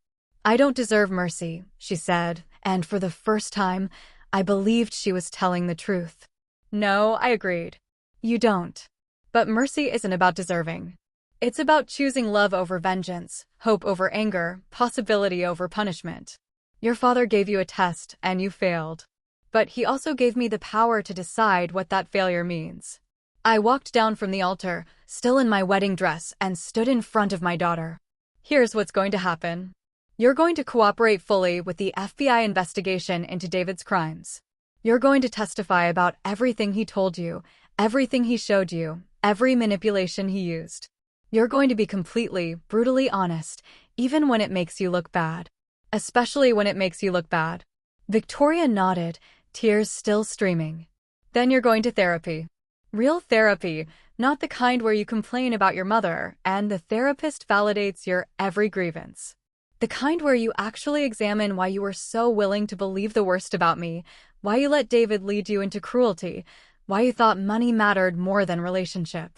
I don't deserve mercy, she said, and for the first time, I believed she was telling the truth. No, I agreed. You don't. But mercy isn't about deserving. It's about choosing love over vengeance, hope over anger, possibility over punishment. Your father gave you a test, and you failed. But he also gave me the power to decide what that failure means. I walked down from the altar, still in my wedding dress, and stood in front of my daughter. Here's what's going to happen. You're going to cooperate fully with the FBI investigation into David's crimes. You're going to testify about everything he told you, everything he showed you, every manipulation he used. You're going to be completely, brutally honest, even when it makes you look bad. Especially when it makes you look bad. Victoria nodded, tears still streaming. Then you're going to therapy. Real therapy, not the kind where you complain about your mother and the therapist validates your every grievance. The kind where you actually examine why you were so willing to believe the worst about me, why you let David lead you into cruelty, why you thought money mattered more than relationship.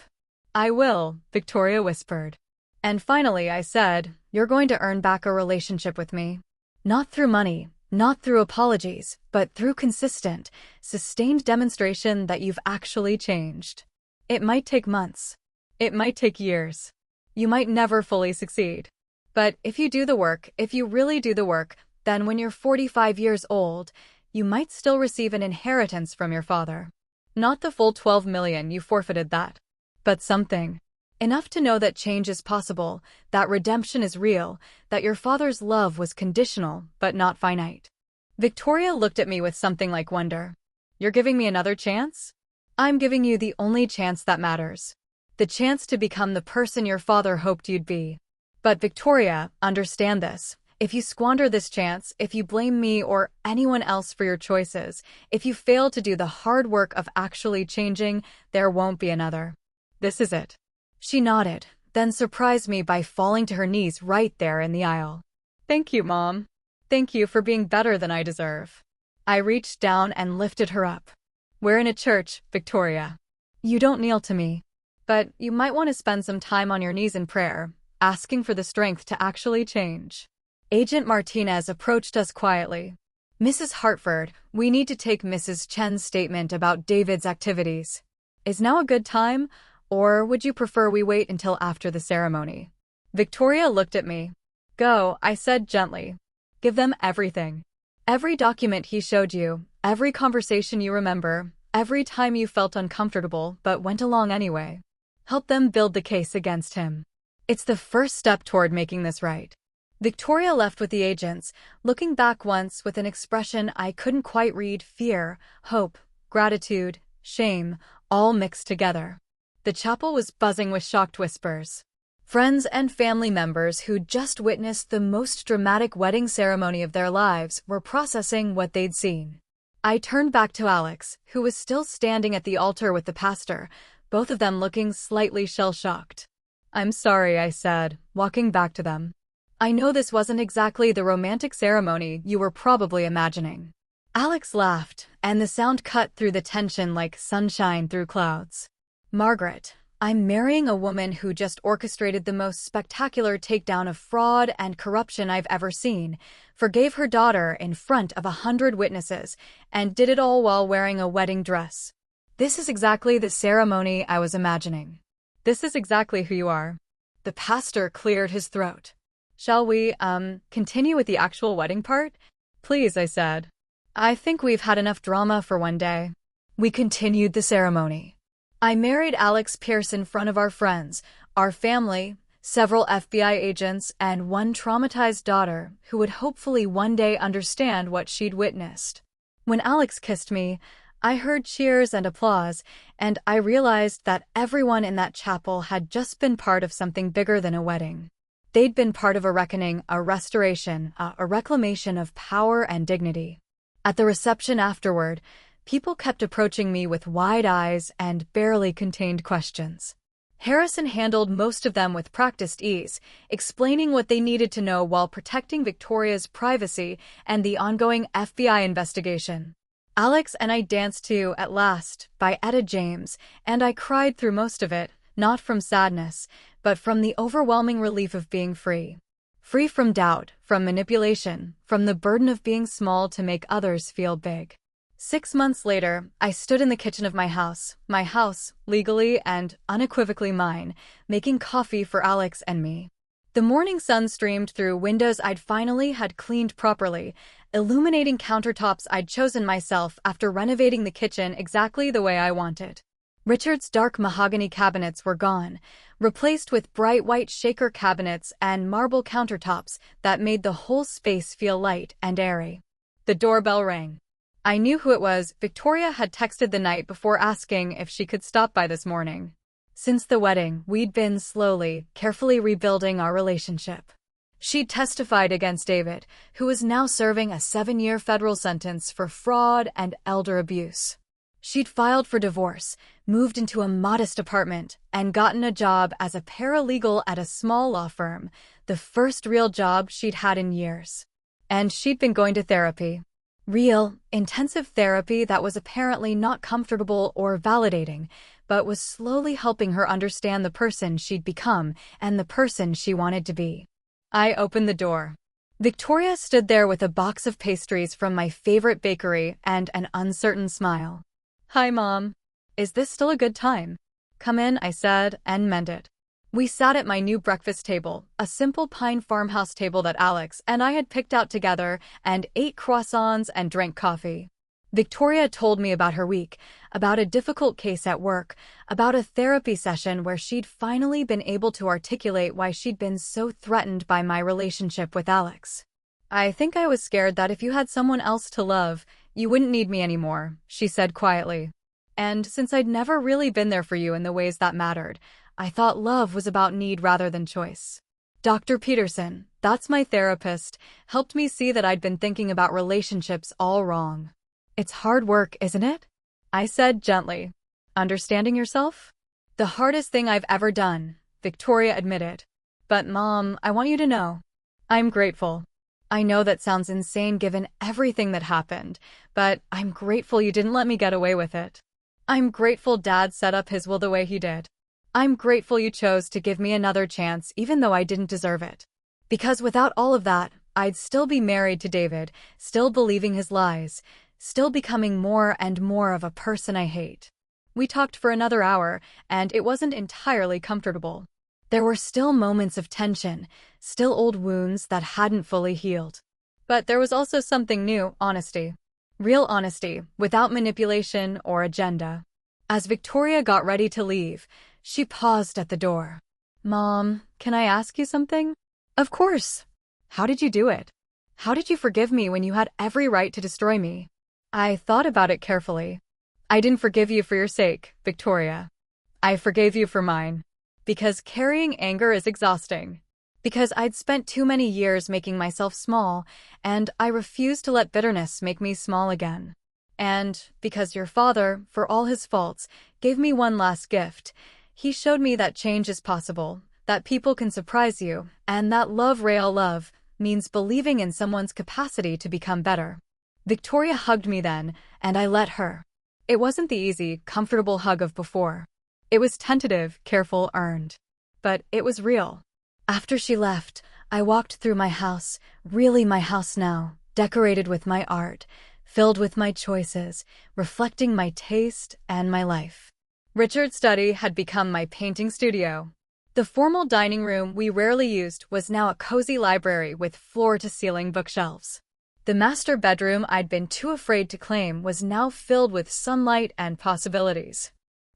I will, Victoria whispered. And finally I said, you're going to earn back a relationship with me. Not through money, not through apologies, but through consistent, sustained demonstration that you've actually changed. It might take months. It might take years. You might never fully succeed. But if you do the work, if you really do the work, then when you're 45 years old, you might still receive an inheritance from your father. Not the full 12 million, you forfeited that. But something. Enough to know that change is possible, that redemption is real, that your father's love was conditional, but not finite. Victoria looked at me with something like wonder. You're giving me another chance? I'm giving you the only chance that matters. The chance to become the person your father hoped you'd be. But Victoria, understand this. If you squander this chance, if you blame me or anyone else for your choices, if you fail to do the hard work of actually changing, there won't be another. This is it. She nodded, then surprised me by falling to her knees right there in the aisle. Thank you, Mom. Thank you for being better than I deserve. I reached down and lifted her up. We're in a church, Victoria. You don't kneel to me. But you might want to spend some time on your knees in prayer, asking for the strength to actually change. Agent Martinez approached us quietly. Mrs. Hartford, we need to take Mrs. Chen's statement about David's activities. Is now a good time, or would you prefer we wait until after the ceremony? Victoria looked at me. Go, I said gently. Give them everything. Every document he showed you, every conversation you remember, every time you felt uncomfortable but went along anyway. Help them build the case against him. It's the first step toward making this right. Victoria left with the agents, looking back once with an expression I couldn't quite read: fear, hope, gratitude, shame, all mixed together. The chapel was buzzing with shocked whispers. Friends and family members who'd just witnessed the most dramatic wedding ceremony of their lives were processing what they'd seen. I turned back to Alex, who was still standing at the altar with the pastor, both of them looking slightly shell-shocked. I'm sorry, I said, walking back to them. I know this wasn't exactly the romantic ceremony you were probably imagining. Alex laughed, and the sound cut through the tension like sunshine through clouds. Margaret, I'm marrying a woman who just orchestrated the most spectacular takedown of fraud and corruption I've ever seen, forgave her daughter in front of 100 witnesses, and did it all while wearing a wedding dress. This is exactly the ceremony I was imagining. This is exactly who you are. The pastor cleared his throat. "Shall we, continue with the actual wedding part?" "Please," I said. "I think we've had enough drama for one day." We continued the ceremony. I married Alex Pierce in front of our friends, our family, several FBI agents, and one traumatized daughter who would hopefully one day understand what she'd witnessed. When Alex kissed me, I heard cheers and applause, and I realized that everyone in that chapel had just been part of something bigger than a wedding. They'd been part of a reckoning, a restoration, a reclamation of power and dignity. At the reception afterward, people kept approaching me with wide eyes and barely contained questions. Harrison handled most of them with practiced ease, explaining what they needed to know while protecting Victoria's privacy and the ongoing FBI investigation. Alex and I danced to At Last by Etta James, and I cried through most of it, not from sadness, but from the overwhelming relief of being free. Free from doubt, from manipulation, from the burden of being small to make others feel big. 6 months later, I stood in the kitchen of my house, legally and unequivocally mine, making coffee for Alex and me. The morning sun streamed through windows I'd finally had cleaned properly, illuminating countertops I'd chosen myself after renovating the kitchen exactly the way I wanted. Richard's dark mahogany cabinets were gone, replaced with bright white shaker cabinets and marble countertops that made the whole space feel light and airy. The doorbell rang. I knew who it was. Victoria had texted the night before asking if she could stop by this morning. Since the wedding, we'd been slowly, carefully rebuilding our relationship. She'd testified against David, who was now serving a 7-year federal sentence for fraud and elder abuse. She'd filed for divorce, moved into a modest apartment, and gotten a job as a paralegal at a small law firm, the first real job she'd had in years. And she'd been going to therapy. Real, intensive therapy that was apparently not comfortable or validating, but was slowly helping her understand the person she'd become and the person she wanted to be. I opened the door. Victoria stood there with a box of pastries from my favorite bakery and an uncertain smile. "Hi, Mom. Is this still a good time?" "Come in," I said, and meant it. We sat at my new breakfast table, a simple pine farmhouse table that Alex and I had picked out together, and ate croissants and drank coffee. Victoria told me about her week, about a difficult case at work, about a therapy session where she'd finally been able to articulate why she'd been so threatened by my relationship with Alex. "I think I was scared that if you had someone else to love, you wouldn't need me anymore," she said quietly. "And since I'd never really been there for you in the ways that mattered, I thought love was about need rather than choice." Dr. Peterson, that's my therapist, helped me see that I'd been thinking about relationships all wrong. "It's hard work, isn't it?" I said gently. "Understanding yourself?" "The hardest thing I've ever done," Victoria admitted. "But Mom, I want you to know. I'm grateful. I know that sounds insane given everything that happened, but I'm grateful you didn't let me get away with it. I'm grateful Dad set up his will the way he did. I'm grateful you chose to give me another chance even though I didn't deserve it. Because without all of that, I'd still be married to David, still believing his lies, still becoming more and more of a person I hate." We talked for another hour, and it wasn't entirely comfortable. There were still moments of tension, still old wounds that hadn't fully healed. But there was also something new, honesty. Real honesty, without manipulation or agenda. As Victoria got ready to leave, she paused at the door. "Mom, can I ask you something?" "Of course. How did you do it? How did you forgive me when you had every right to destroy me?" I thought about it carefully. "I didn't forgive you for your sake, Victoria. I forgave you for mine. Because carrying anger is exhausting. Because I'd spent too many years making myself small, and I refused to let bitterness make me small again. And because your father, for all his faults, gave me one last gift. He showed me that change is possible, that people can surprise you, and that real love, means believing in someone's capacity to become better." Victoria hugged me then, and I let her. It wasn't the easy, comfortable hug of before. It was tentative, careful, earned. But it was real. After she left, I walked through my house, really my house now, decorated with my art, filled with my choices, reflecting my taste and my life. Richard's study had become my painting studio. The formal dining room we rarely used was now a cozy library with floor-to-ceiling bookshelves. The master bedroom I'd been too afraid to claim was now filled with sunlight and possibilities.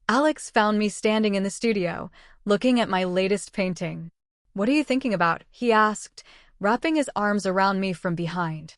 Alex found me standing in the studio, looking at my latest painting. "What are you thinking about?" he asked, wrapping his arms around me from behind.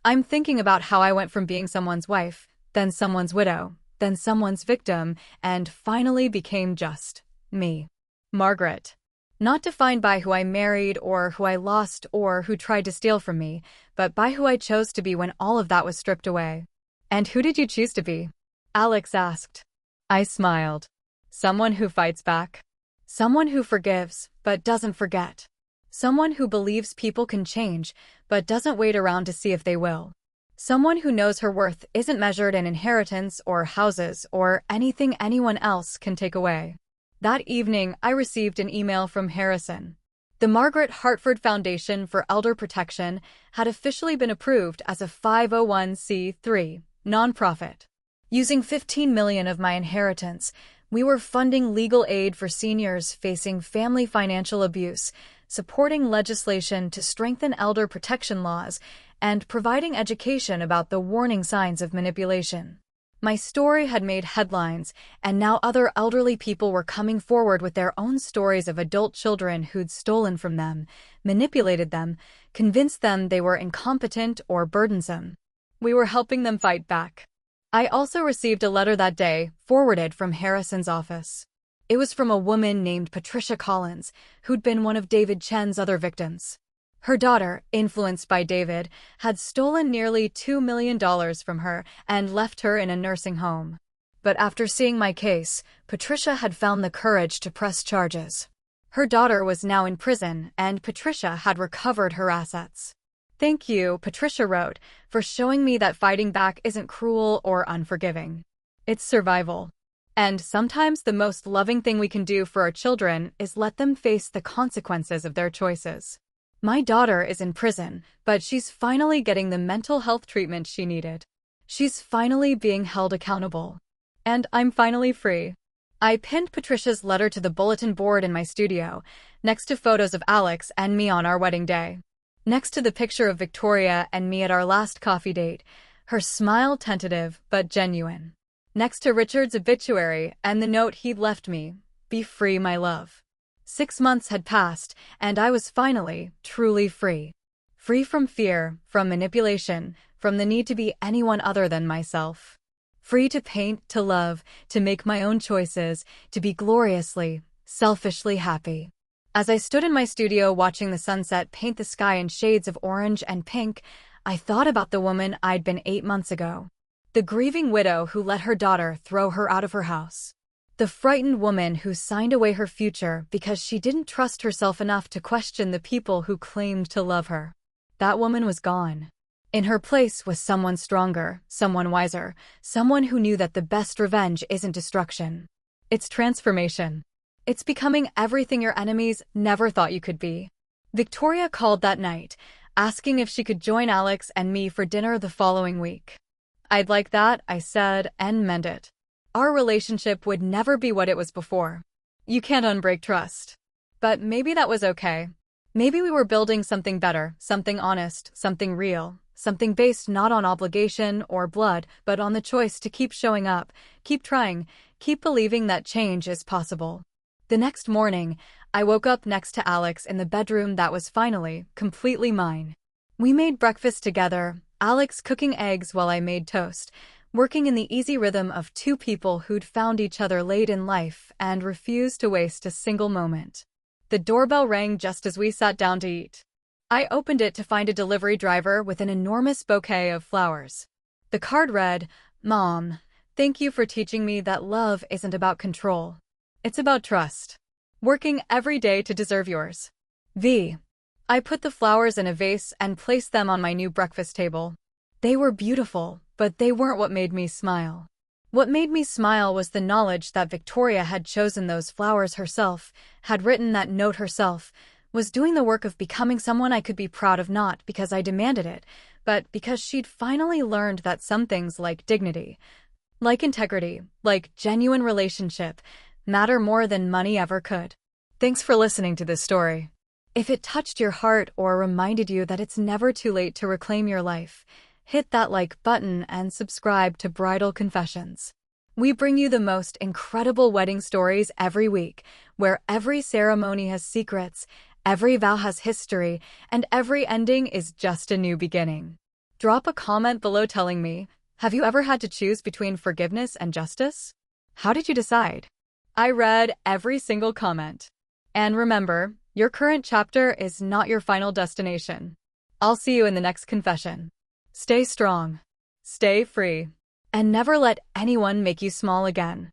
"I'm thinking about how I went from being someone's wife, then someone's widow, then someone's victim, and finally became just me. Margaret. Not defined by who I married or who I lost or who tried to steal from me, but by who I chose to be when all of that was stripped away." "And who did you choose to be?" Alex asked. I smiled. "Someone who fights back. Someone who forgives, but doesn't forget. Someone who believes people can change, but doesn't wait around to see if they will. Someone who knows her worth isn't measured in inheritance or houses or anything anyone else can take away." That evening, I received an email from Harrison. The Margaret Hartford Foundation for Elder Protection had officially been approved as a 501c3 nonprofit. Using $15 million of my inheritance, we were funding legal aid for seniors facing family financial abuse, supporting legislation to strengthen elder protection laws, and providing education about the warning signs of manipulation. My story had made headlines, and now other elderly people were coming forward with their own stories of adult children who'd stolen from them, manipulated them, convinced them they were incompetent or burdensome. We were helping them fight back. I also received a letter that day, forwarded from Harrison's office. It was from a woman named Patricia Collins, who'd been one of David Chen's other victims. Her daughter, influenced by David, had stolen nearly $2 million from her and left her in a nursing home. But after seeing my case, Patricia had found the courage to press charges. Her daughter was now in prison, and Patricia had recovered her assets. "Thank you," Patricia wrote, "for showing me that fighting back isn't cruel or unforgiving. It's survival. And sometimes the most loving thing we can do for our children is let them face the consequences of their choices. My daughter is in prison, but she's finally getting the mental health treatment she needed. She's finally being held accountable. And I'm finally free." I pinned Patricia's letter to the bulletin board in my studio, next to photos of Alex and me on our wedding day. Next to the picture of Victoria and me at our last coffee date, her smile tentative but genuine. Next to Richard's obituary and the note he'd left me, "Be free, my love." 6 months had passed, and I was finally, truly free. Free from fear, from manipulation, from the need to be anyone other than myself. Free to paint, to love, to make my own choices, to be gloriously, selfishly happy. As I stood in my studio watching the sunset paint the sky in shades of orange and pink, I thought about the woman I'd been 8 months ago. The grieving widow who let her daughter throw her out of her house. The frightened woman who signed away her future because she didn't trust herself enough to question the people who claimed to love her. That woman was gone. In her place was someone stronger, someone wiser, someone who knew that the best revenge isn't destruction. It's transformation. It's becoming everything your enemies never thought you could be. Victoria called that night, asking if she could join Alex and me for dinner the following week. "I'd like that," I said, and meant it. Our relationship would never be what it was before. You can't unbreak trust. But maybe that was okay. Maybe we were building something better, something honest, something real, something based not on obligation or blood, but on the choice to keep showing up, keep trying, keep believing that change is possible. The next morning, I woke up next to Alex in the bedroom that was finally, completely mine. We made breakfast together, Alex cooking eggs while I made toast, working in the easy rhythm of two people who'd found each other late in life and refused to waste a single moment. The doorbell rang just as we sat down to eat. I opened it to find a delivery driver with an enormous bouquet of flowers. The card read, "Mom, thank you for teaching me that love isn't about control. It's about trust. Working every day to deserve yours. V." I put the flowers in a vase and placed them on my new breakfast table. They were beautiful, but they weren't what made me smile. What made me smile was the knowledge that Victoria had chosen those flowers herself, had written that note herself, was doing the work of becoming someone I could be proud of, not because I demanded it, but because she'd finally learned that some things like dignity, like integrity, like genuine relationship, matter more than money ever could. Thanks for listening to this story. If it touched your heart or reminded you that it's never too late to reclaim your life, hit that like button and subscribe to Bridal Confessions. We bring you the most incredible wedding stories every week, where every ceremony has secrets, every vow has history, and every ending is just a new beginning. Drop a comment below telling me, have you ever had to choose between forgiveness and justice? How did you decide? I read every single comment. And remember, your current chapter is not your final destination. I'll see you in the next confession. Stay strong, stay free, and never let anyone make you small again.